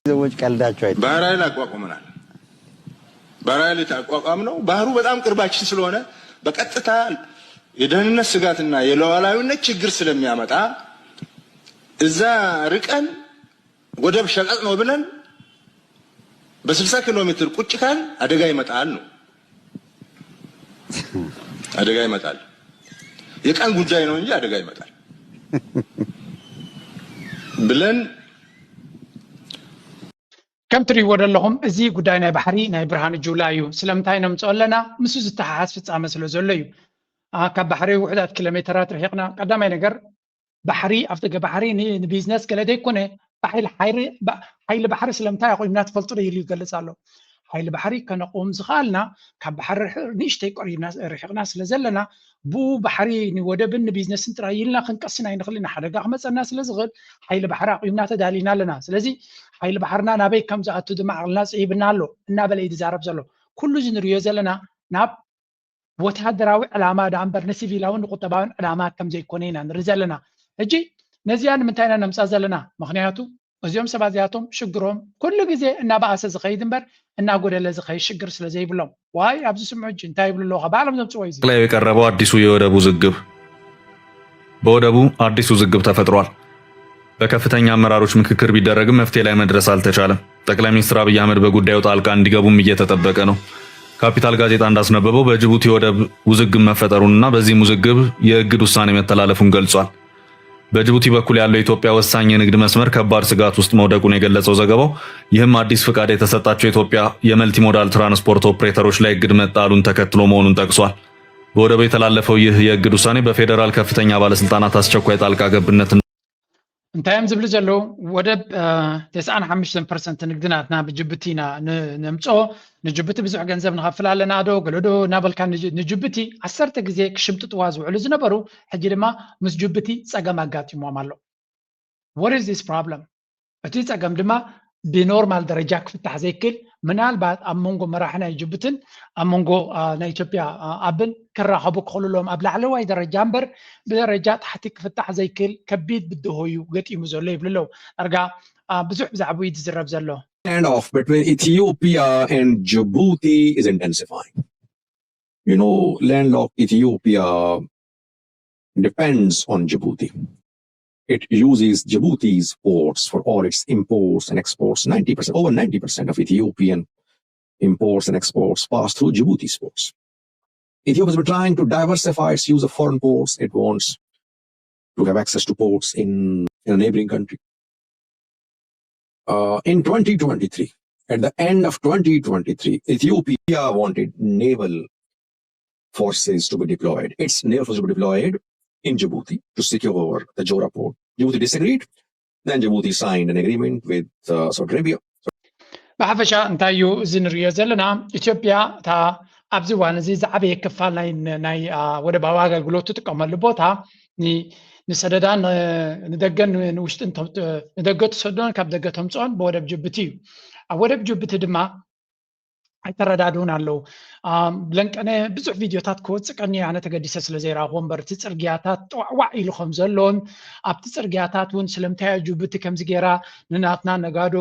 ዘዎች ቀልዳቸው አይደለም። ባህር ኃይል አቋቁመናል። ባህር ኃይል ተቋቋም ነው። ባህሩ በጣም ቅርባችን ስለሆነ በቀጥታ የደህንነት ስጋትና የሉዓላዊነት ችግር ስለሚያመጣ እዛ ርቀን ወደብ ሸቀጥ ነው ብለን በ60 ኪሎ ሜትር ቁጭ ካል አደጋ ይመጣል ነው። አደጋ ይመጣል። የቀን ጉዳይ ነው እንጂ አደጋ ይመጣል ብለን كم تري ورا لهم زي قداينا بحري ناي برهان جولايو سلامتاينا مصولنا مسوز التحاس في تسامس لزوليو كبحري وحدات كيلومترات رحقنا قدام ينقر بحري افتق بحري ني بيزنس كلا دي كونه حيل بحري سلامتاي اقول منات فلطري اللي قال سالو حيل بحري كان قوم زخالنا كبحر نيشتي قريب ناس رحقنا سلازلنا بو بحري ني ودبن بيزنس نترايلنا خنقسنا ينخلينا حدقا خمصنا سلازغل حيل بحر قيمنا تدالينا لنا سلازي حيل بحرنا نابي كم زاتو دمع الناس يبنا له እና በላይ ይዛረብ ዘሎ ኩሉ ዝንሪዮ ዘለና ናብ ወታደራዊ ዓላማ ዳንበር ነሲቪላውን ቁጠባውን ዓላማ ከም ዘይኮነና ንሪ ዘለና እጂ ነዚያን ምንታይና ነምፃ ዘለና ምክንያቱ እዚኦም ሰባዚያቶም ሽግሮም ኩሉ ግዜ እና ባአሰ ዝኸይድ እምበር እና ጎደለ ዝኸይድ ሽግር ስለ ዘይብሎም ዋይ ኣብዚ ስምዑ እጂ እንታይ ይብሉ ኣለዎ ባለም ዘምፅዎ እዩ ላይ የቀረበው አዲሱ የወደቡ ውዝግብ በወደቡ አዲሱ ውዝግብ ተፈጥሯል። በከፍተኛ አመራሮች ምክክር ቢደረግም መፍትሄ ላይ መድረስ አልተቻለም። ጠቅላይ ሚኒስትር አብይ አህመድ በጉዳዩ ጣልቃ እንዲገቡም እየተጠበቀ ነው። ካፒታል ጋዜጣ እንዳስነበበው በጅቡቲ ወደብ ውዝግብ መፈጠሩንና በዚህም ውዝግብ የእግድ ውሳኔ መተላለፉን ገልጿል። በጅቡቲ በኩል ያለው የኢትዮጵያ ወሳኝ የንግድ መስመር ከባድ ስጋት ውስጥ መውደቁን የገለጸው ዘገባው ይህም አዲስ ፍቃድ የተሰጣቸው የኢትዮጵያ የመልቲ ሞዳል ትራንስፖርት ኦፕሬተሮች ላይ እግድ መጣሉን ተከትሎ መሆኑን ጠቅሷል። በወደቡ የተላለፈው ይህ የእግድ ውሳኔ በፌዴራል ከፍተኛ ባለስልጣናት አስቸኳይ ጣልቃ ገብነት انتايم زبل زلو ودب 95% نقدناتنا بجبتينا نمصو نجبتي بزح ገንዘብ نخفل علينا دو قلدو نابلكان نجبتي 10 ጊዜ ክሽምጥ ጥዋዝ ውዕሉ ዝነበሩ ሕጂ ድማ ምስ ጅቡቲ ጸገም አጋጥሞም ኣሎ what is this problem እቲ ጸገም ድማ بنورمال ደረጃ ክፍታሕ ዘይክል ምናልባት ኣብ መንጎ መራሕና ጅቡትን ኣብ መንጎ ናይ ኢትዮጵያ ኣብን ክራኸቡ ክኽእሉሎም ኣብ ላዕለዋይ ደረጃ እምበር ብደረጃ ታሕቲ ክፍታሕ ዘይክል ከቢድ ብድሆዩ ገጢሙ ዘሎ ይብልለው ኣርጋ ብዙሕ ብዛዕባ ይዝረብ ዘሎ Standoff between Ethiopia and Djibouti is intensifying. You know, landlocked Ethiopia depends on Djibouti. It uses Djibouti's ports for all its imports and exports. Over 90% of Ethiopian imports and exports pass through Djibouti's ports. Ethiopia has been trying to diversify its use of foreign ports. It wants to have access to ports in a neighboring country. In 2023, at the end of 2023, Ethiopia wanted naval forces to be deployed. Its naval forces to be deployed in Djibouti to secure the Jora port. Djibouti disagreed. Then Djibouti signed an agreement with Saudi Arabia. بحفشة انتايو زنريو زلنا إثيوبيا تا أبزي وانزي زعبي كفال ناي ودا بواغا قلوتو تقوم اللبوتا نسددان ندقن نوشت انتو ندقت سودان كاب دقتهم صون بودا بجبتي ودا بجبتي دما አይተረዳዱን አለው ብለንቅ እኔ ብዙ ቪዲዮታት ከወጽቀኒ ያነ ተገዲሰ ስለዘይራ ወንበር ትጽርጊያታት ጠዋዕ ኢልኹም ዘሎን ኣብቲ ጽርጊያታት ውን ስለምታይ ጅቡቲ ከምዚ ጌራ ንናትና ነጋዶ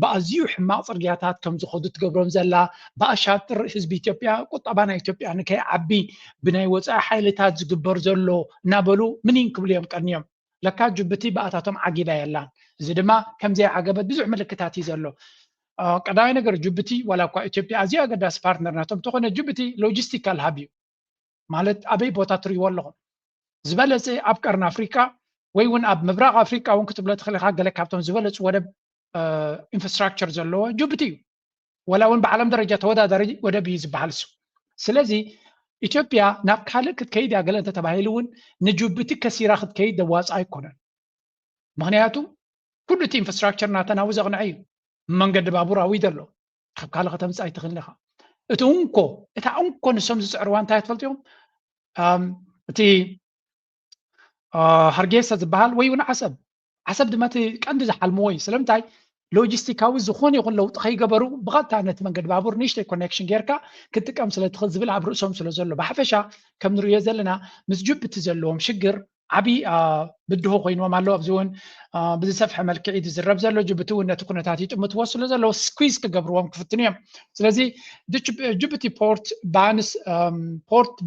በአዝዩ ሕማቅ ጽርጊያታት ከም ዝኸዱ ትገብሮም ዘላ በአሻጥር ህዝቢ ኢትዮጵያ ቁጠባና ኢትዮጵያ ንከይ ዓቢ ብናይ ወፃኢ ሓይልታት ዝግበር ዘሎ እናበሉ ምን ይንክብልዮም ቀንዮም ለካ ጅቡቲ በአታቶም ዓጊባ የላን እዚ ድማ ከምዚ ዓገበት ብዙ ምልክታት ይዘሎ ቀዳይ ነገር ጅቡቲ ወላ እኳ ኢትዮጵያ ኣዝያ ገዳስ ፓርትነር ናቶም ተኾነ ጅቡቲ ሎጂስቲካል ሃብ እዩ ማለት ኣበይ ቦታ ትሪእዎ ኣለኹም ዝበለፀ ኣብ ቀርኒ ኣፍሪካ ወይ እውን ኣብ ምብራቕ ኣፍሪካ እውን ክትብሎ ትኽእል ኢኻ ገለ ካብቶም ዝበለፁ ወደብ ኢንፍራስትራክቸር ዘለዎ ጅቡቲ እዩ ወላ እውን ብዓለም ደረጃ ተወዳዳሪ ወደብ እዩ ዝበሃል እሱ ስለዚ ኢትዮጵያ ናብ ካልእ ክትከይድ እያ ገለ እንተተባሂሉ እውን ንጅቡቲ ከሲራ ክትከይድ ደዋፃ ኣይኮነን ምክንያቱ ኩሉ እቲ ኢንፍራስትራክቸር ናተን ኣብኡ ዘቕንዐ እዩ መንገዲ ባቡር ኣዊድ ኣሎ ካብ ካልእ ከተምፃእ ኣይትኽእልን ኢኻ እታ እንኮ ንሶም ዝፅዕርዋ እንታይ ትፈልጥዮም እቲ ሃርጌሳ ዝበሃል ወይ እውን ዓሰብ ድማ እቲ ቀንዲ ዝሓልምዎ እዩ ስለምንታይ ሎጂስቲካዊ ዝኾነ ይኹን ለውጢ ከይገበሩ ብቐጥታ ነቲ መንገዲ ባቡር ንእሽተይ ኮኔክሽን ጌርካ ክትጥቀም ስለ ትኽእል ዝብል ኣብ ርእሶም ስለ ዘሎ ብሓፈሻ ከም ንሪኦ ዘለና ምስ ጅቡቲ ዘለዎም ሽግር ዓብይ ብድሆ ኮይኖም ኣለዉ ኣብዚ እውን ብዝሰፍሐ መልክዕ ዝዝረብ ዘሎ ጅቡቲ እውን ነቲ ኩነታት ይጥምትዎ ስለ ዘለዎ ስኩዝ ክገብርዎም ክፍትኑ እዮም ስለዚ ጅቡቲ ፖርት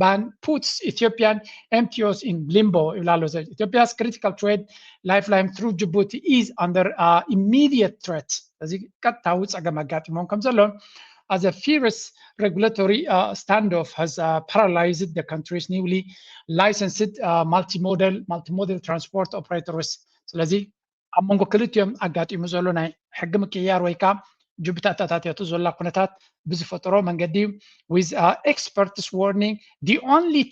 ባን puts Ethiopian MTOs in limbo ይብላ ኣሎ Ethiopia's critical trade lifeline through Djibouti is under immediate threat ስለዚ ቀጥታዊ ፀገም ኣጋጢሞም ከም ዘሎ as a fierce regulatory standoff has paralyzed the country's newly licensed multimodal transport operators. ስለዚ ኣብ መንጎ ክልቲኦም ኣጋጢሙ ዘሎ ናይ ሕጊ ምቅያር ወይ ከዓ ጅቡቲ ኣታታትያቱ ዘላ ኩነታት ብዝፈጠሮ መንገዲ with experts warning the only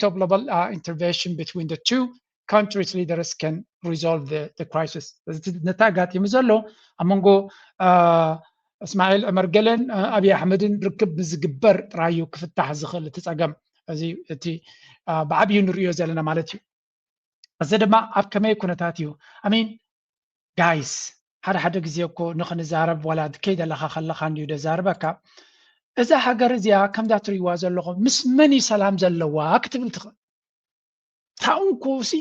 top level intervention between the two countries leaders can resolve the crisis. ነታ ኣጋጢሙ ዘሎ ኣብ መንጎ እስማኤል ዑመር ገለን ኣብይ ኣሕመድን ርክብ ብዝግበር ጥራዩ ክፍታሕ ዝኽእል ትፀገም እዚ እቲ ብዓብዩ ንሪኦ ዘለና ማለት እዩ እዚ ድማ ኣብ ከመይ ኩነታት እዩ ኣሚን ጋይስ ሓደ ግዜ እኮ ንኽንዛረብ ወላ ከይደለኻ ከለኻ እንዲዩ ደዛርበካ እዛ ሃገር እዚኣ ከምዛ ትሪእዋ ዘለኹም ምስ መን እዩ ሰላም ዘለዋ ክትብል ትኽእል ታኡንኮሲ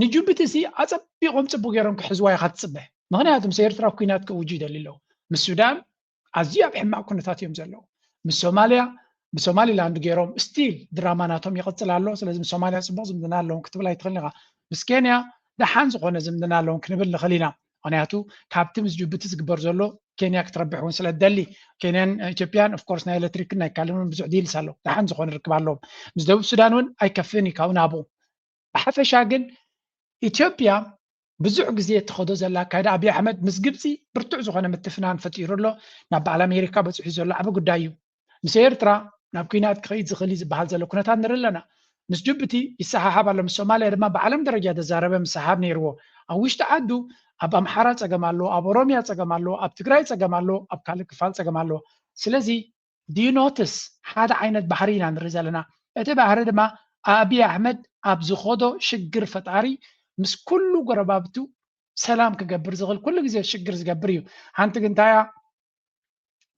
ንጅቡቲ እዚ ኣፀቢቖም ፅቡቅ ገይሮም ክሕዝዋ ኢኻ ትፅበሕ ምክንያቱም ኤርትራ ኩናት ክውጁ ይደሊ ኣለዉ ምስ ሱዳን ኣዝዩ ኣብ ሕማቅ ኩነታት እዮም ዘለዉ ምስ ሶማልያ ብሶማሊላንድ ገይሮም ስቲል ድራማ ናቶም ይቕፅል ኣሎ ስለዚ ምስ ሶማልያ ፅቡቅ ዝምድና ኣለዎም ክትብል ኣይትኽእልን ኢኻ ምስ ኬንያ ደሓን ዝኾነ ዝምድና ኣለዎም ክንብል ንኽእል ኢና ምክንያቱ ካብቲ ምስ ጅቡቲ ዝግበር ዘሎ ኬንያ ክትረብሕ እውን ስለትደሊ ኬንያን ኢትዮጵያን ኦፍኮርስ ናይ ኤሌክትሪክን ናይ ካልእ እውን ብዙሕ ዲልስ ኣሎ ደሓን ዝኾነ ርክብ ኣለዎም ምስ ደቡብ ሱዳን እውን ኣይከፍን እዩ ካብኡ ናብኡ ብሓፈሻ ግን ኢትዮጵያ ብዙሕ ግዜ እትኸዶ ዘላ ካይዳ ኣብይ ኣሕመድ ምስ ግብፂ ብርቱዕ ዝኾነ ምትፍናን ፈጢሩ ኣሎ ናብ በዓል ኣሜሪካ በፂሑ ዘሎ ዓበ ጉዳይ እዩ ምስ ኤርትራ ናብ ኩናት ክኸይድ ዝኽእል ዝበሃል ዘሎ ኩነታት ንርኢ ኣለና ምስ ጅቡቲ ይሰሓሓብ ኣሎ ምስ ሶማልያ ድማ ብዓለም ደረጃ ተዛረበ ምሰሓብ ነይርዎ ኣብ ውሽጢ ዓዱ ኣብ ኣምሓራ ፀገም ኣሎ ኣብ ኦሮምያ ፀገም ኣሎ ኣብ ትግራይ ፀገም ኣሎ ኣብ ካልእ ክፋል ፀገም ኣሎ ስለዚ ዲዩ ኖትስ ሓደ ዓይነት ባህሪ ኢና ንርኢ ዘለና እቲ ባህሪ ድማ ኣብይ ኣሕመድ ኣብ ዝኸዶ ሽግር ፈጣሪ ምስ ኩሉ ጎረባብቱ ሰላም ክገብር ዝኽእል ኩሉ ግዜ ሽግር ዝገብር እዩ ሓንቲ ግን እንታያ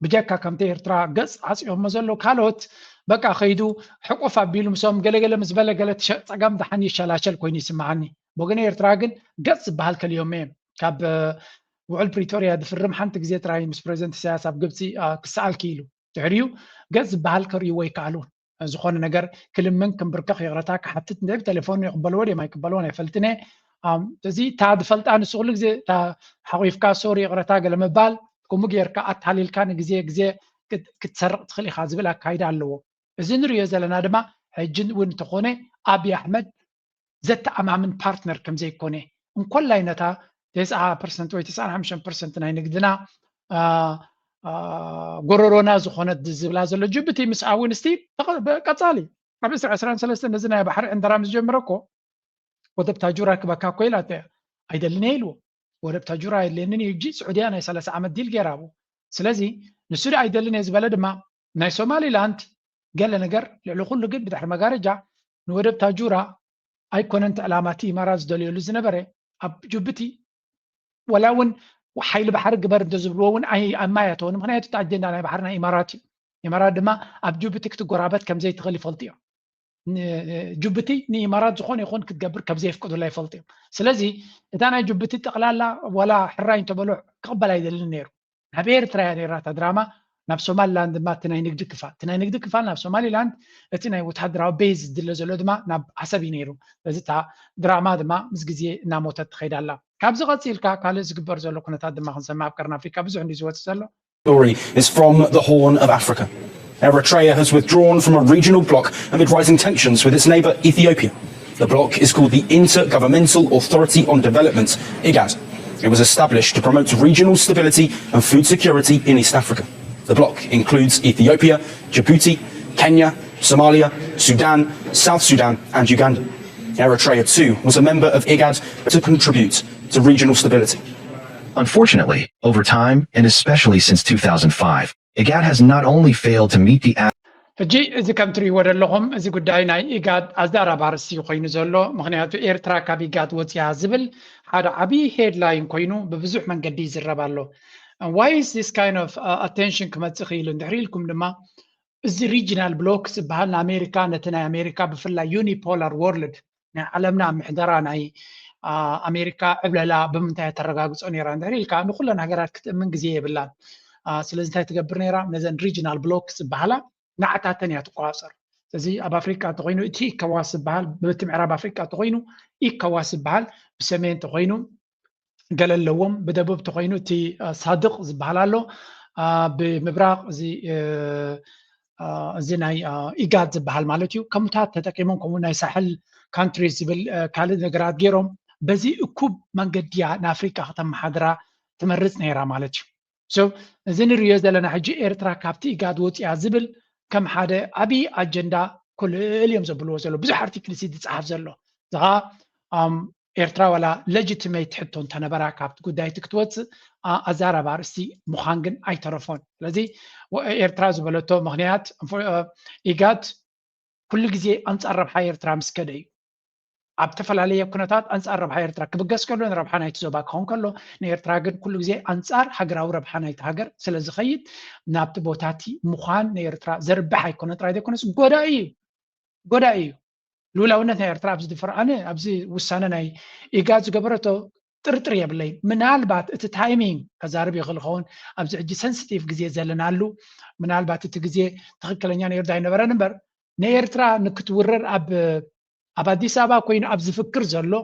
ብጀካ ከምቲ ኤርትራ ገፅ ዓፂኦሞ ዘሎ ካልኦት በቃ ከይዱ ሕቁፍ ኣቢሉ ምሶም ገለገለ ምስ በለ ገለ ፀገም ድሓን ይሸላሸል ኮይኑ ይስማዓኒ ወገን ኤርትራ ግን ገፅ ዝበሃል ከልዮም እዮም ካብ ውዕል ፕሪቶሪያ ዝፍርም ሓንቲ ግዜ ጥራይ ምስ ፕሬዚደንት ኢሳያስ ኣብ ግብፂ ክሰኣል ክኢሉ ድሕሪኡ ገፅ ዝበሃል ከርእይዎ ይከኣሉን ዝኾነ ነገር ክልምን ክንብርከኽ ይቕረታ ክሓትት እንተ ብቴሌፎን ይቕበልዎ ድዮም ኣይቅበልዎን ኣይፈልጥን እዚ እታ ዝፈልጣ ንሱ ኩሉ ግዜ እታ ሓቑፍካ ሶሪ ይቕረታ ገለ ምባል ከምኡ ጌርካ ኣታሊልካ ንግዜ ግዜ ክትሰርቕ ትኽእል ኢኻ ዝብል ኣካይዳ ኣለዎ እዚ ንሪኦ ዘለና ድማ ሕጂ እውን እንተኾነ ኣብይ ኣሕመድ ዘተኣማምን ፓርትነር ከም ዘይኮነ እንኮላይ ነታ 90% ወይ 95% ናይ ንግድና ጎረሮና ዝኾነት ዝብላ ዘሎ ጅቡቲ ምስ እውን ስቲል ቀፃሊ ኣብ 2023 ነዚ ናይ ባሕሪ ዕንደራ ምስ ጀመረ እኮ ወደብ ታጁራ ክበካ እኮ ኢላ ኣይደልን እየ ኢልዎ ወደብ ታጁራ የድልየንን እዩ እጂ ስዑድያ ናይ 30 ዓመት ዲል ገይራ ኣብኡ ስለዚ ንሱ ኣይደልን እየ ዝበለ ድማ ናይ ሶማሊላንድ ገለ ነገር ልዕሊ ኩሉ ግን ብድሕሪ መጋረጃ ንወደብ ታጁራ ኣይኮነን ዕላማቲ ኢማራት ዝደልየሉ ዝነበረ ኣብ ጅቡቲ ወላ እውን ሓይሊ ባሕሪ ግበር እንተዝብልዎ እውን ኣማያተውን ምክንያቱ እቲ ኣጀንዳ ናይ ባሕሪ ናይ ኢማራት እዩ ኢማራት ድማ ኣብ ጅቡቲ ክትጎራበት ከምዘይትኽእል ይፈልጡ እዮም ጅቡቲ ንኢማራት ዝኾነ ይኹን ክትገብር ከምዘይፍቅዱላ ይፈልጡ እዮም ስለዚ እታ ናይ ጅቡቲ ጠቕላላ ወላ ሕራይ እንተበልዑ ክቕበል ኣይደልን ነይሩ ናብ ኤርትራ እያ ነይራ እታ ድራማ ናብ ሶማሊላንድ ድማ እቲ ናይ ንግዲ ክፋል ናብ ሶማሊላንድ እቲ ናይ ወታደራዊ ቤዝ ዝድለ ዘሎ ድማ ናብ ዓሰብ እዩ ነይሩ እዚ እታ ድራማ ድማ ምስ ግዜ እናሞተት ትኸይድ ኣላ ካብዚ ቀፂልካ ካልእ ዝግበር ዘሎ ኩነታት ድማ ክንሰማዕ ኣብ ቀርኒ ኣፍሪካ ብዙሕ እንዲ ዝወፅእ ዘሎ Story is from the Horn of Africa. Eritrea has withdrawn from a regional bloc amid rising tensions with its neighbour Ethiopia. The bloc is called the Intergovernmental Authority on Development, IGAD. It was established to promote regional stability and food security in East Africa. The bloc includes Ethiopia, Djibouti, Kenya, Somalia, Sudan, South Sudan and Uganda. Eritrea too was a member of IGAD to contribute to regional stability. Unfortunately, over time, and especially since 2005, IGAD has not only failed to meet the ሕጂ እዚ ከም ትሪእዎ ዘለኹም እዚ ጉዳይ ናይ ኢጋድ ኣዘራርባ ርእሲ ኮይኑ ዘሎ ምክንያቱ ኤርትራ ካብ ኢጋድ ወፂያ ዝብል ሓደ ዓብይ ሄድላይን ኮይኑ ብብዙሕ መንገዲ ይዝረብ ኣሎ why is this kind of attention ክመፅእ ክኢሉ እንድሕሪ ኢልኩም ድማ እዚ ሪጂናል ብሎክስ ዝበሃል ንኣሜሪካ ነቲ ናይ ኣሜሪካ ብፍላይ ዩኒፖላር ወርልድ ናይ ዓለምና ምሕደራ ናይ ኣሜሪካ ዕብለላ ብምንታይ ተረጋግፆ ነይራ እንድሕር ኢልካ ንኩለን ሃገራት ክትእምን ግዜ የብላን ስለዚ እንታይ ትገብር ነይራ ነዘን ሪጂናል ብሎክስ ዝበሃላ ንዓታተን እያ ትቆፃፀር ስለዚ ኣብ ኣፍሪካ እንተኮይኑ እቲ ኢኮዋስ ዝበሃል በቲ ምዕራብ ኣፍሪካ እንተኮይኑ ኢኮዋስ ዝበሃል ብሰሜን እንተኮይኑ ገለ ኣለዎም ብደቡብ እንተኮይኑ እቲ ሳድቅ ዝበሃል ኣሎ ብምብራቅ እዚ ናይ ኢጋድ ዝበሃል ማለት እዩ ከምኡታት ተጠቂሞም ከምኡ ናይ ሳሕል ካንትሪዝ ዝብል ካልእ ነገራት ገይሮም በዚ እኩብ መንገዲ እያ ንኣፍሪካ ከተመሓድራ ትመርፅ ነይራ ማለት እዩ እዚ ንሪኦ ዘለና ሕጂ ኤርትራ ካብቲ ኢጋድ ወፂያ ዝብል ከም ሓደ ዓብይ ኣጀንዳ ኩልዮም ዘብልዎ ዘሎ ብዙሕ ኣርቲክል ዝፀሓፍ ዘሎ እዚኻ ኤርትራ ዋላ ሌጂቲሜት ሕቶ እንተነበራ ካብቲ ጉዳይቲ ክትወፅእ ኣዛረባ ርእስቲ ምዃን ግን ኣይተረፎን ስለዚ ኤርትራ ዝበለቶ ምክንያት ኢጋድ ኩሉ ግዜ ኣንፃር ረብሓ ኤርትራ ምስ ከደ እዩ ኣብ ተፈላለየ ኩነታት ኣንፃር ረብሓ ኤርትራ ክብገስ ከሎ ንረብሓ ናይቲ ዞባ ክኸውን ከሎ ንኤርትራ ግን ኩሉ ግዜ ኣንፃር ሃገራዊ ረብሓ ናይቲ ሃገር ስለ ዝኸይድ ናብቲ ቦታቲ ምዃን ንኤርትራ ዘርብሕ ኣይኮነ ጥራይ ዘይኮነስ ጎዳኢ እዩ ልኡላውነት ናይ ኤርትራ ኣብዚ ድፍር ኣነ ኣብዚ ውሳነ ናይ ኢጋድ ዝገበረቶ ጥርጥር የብለይ ምናልባት እቲ ታይሚንግ ከዛርብ ይኽእል ኸውን ኣብዚ ሕጂ ሰንሲቲቭ ግዜ ዘለናሉ ምናልባት እቲ ግዜ ትክክለኛ ነይርዳ ኣይነበረን እምበር ንኤርትራ ንክትውረር ኣብ ኣዲስ ኣበባ ኮይኑ ኣብ ዝፍክር ዘሎ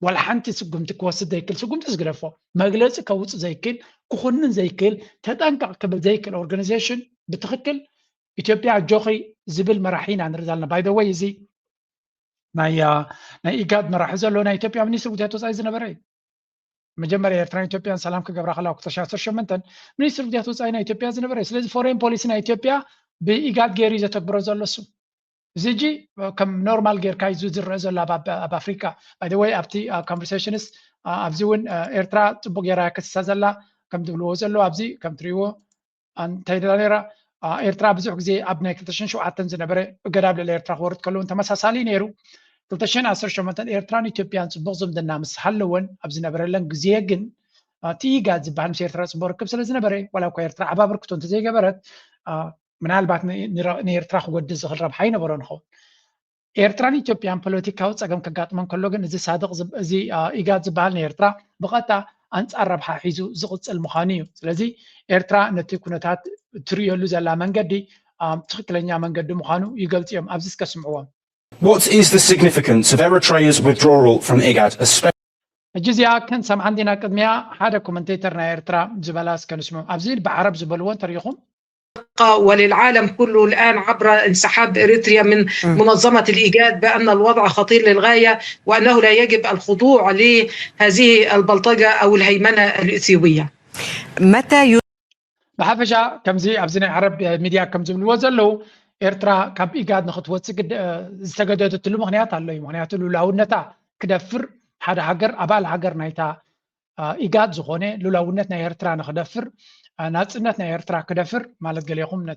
ዋላ ሓንቲ ስጉምቲ ክወስድ ዘይክእል ስጉምቲ ዝግደፎ መግለፂ ከውፅእ ዘይክእል ክኹንን ዘይክእል ተጠንቀቕ ክብል ዘይክእል ኦርጋናይዜሽን ብትክክል ኢትዮጵያ ጆኺ ዝብል መራሒ ኢና ንርኢ ዘለና ባይ ዘ ወይ እዚ ናይ ኢጋድ መራሒ ዘሎ ናይ ኢትዮጵያ ሚኒስትር ጉዳያት ወፃኢ ዝነበረ እዩ መጀመርያ ኤርትራን ኢትዮጵያን ሰላም ክገብራ ከለዋ 2018 ሚኒስትር ጉዳያት ወፃኢ ናይ ኢትዮጵያ ዝነበረ እዩ ስለዚ ፎሬን ፖሊሲ ናይ ኢትዮጵያ ብኢጋድ ገይሩ እዩ ዘተግብሮ ዘሎ እሱ እዚ ሕጂ ከም ኖርማል ጌርካ እዩ ዝረአ ዘሎ ኣብ ኣፍሪካ ባይ ዘ ወይ ኣብቲ ኮንቨርሴሽንስ ኣብዚ እውን ኤርትራ ፅቡቅ ጌራ ከሲሳ ዘላ ከም ትብልዎ ዘሎ ኣብዚ ከም ትሪእዎ እንታይ ደላ ነይራ ኤርትራ ብዙሕ ግዜ ኣብ ናይ 2007 ዝነበረ ገዳብ ልዕሊ ኤርትራ ክወርድ ከለውን ተመሳሳሊ ነይሩ 2018 ኤርትራን ኢትዮጵያን ፅቡቅ ዝምድና ምስ ሃለወን ኣብ ዝነበረለን ግዜ ግን እቲ ኢጋድ ዝበሃል ምስ ኤርትራ ፅቡቅ ርክብ ስለ ዝነበረ ዋላ እኳ ኤርትራ ዓባ ብርክቶ እንተዘይገበረት ምናልባት ንኤርትራ ክጎድእ ዝኽእል ረብሓ ይነበሮ ንኸውን ኤርትራን ኢትዮጵያን ፖለቲካዊ ፀገም ከጋጥመን ከሎ ግን እዚ ሳድቅ እዚ ኢጋድ ዝበሃል ንኤርትራ ብቐጥታ ኣንፃር ረብሓ ሒዙ ዝቕፅል ምዃኑ እዩ ስለዚ ኤርትራ ነቲ ኩነታት ትሪእየሉ ዘላ መንገዲ ትክክለኛ መንገዲ ምዃኑ ይገልፅ እዮም ኣብዚ እስከስምዕዎም What is the significance of Eritrea's withdrawal from IGAD, especially ሕጂ እዚኣ ክንሰምዓ እንዲና ቅድሚያ ሓደ ኮመንቴተር ናይ ኤርትራ ዝበላ እስከንስምዑ ኣብዚ ብዓረብ ዝበልዎ እንተሪኢኹም وللعالم كله الآن عبر انسحاب إريتريا من منظمة الإيجاد بأن الوضع خطير للغاية وأنه لا يجب الخضوع لهذه البلطجة أو الهيمنة الإثيوبية. متى بحفشة كمزي أبزني عرب ميديا كمزي بالوزلو إرترا كاب إيجاد نخطوات استجدت تلو مغنيات الله مغنيات له لونتا كدفر هذا حجر أبال حجر نايتا إيجاد زخونة لونتنا إرترا نخدفر ناتنا إرترا كدفر مالت قال يقوم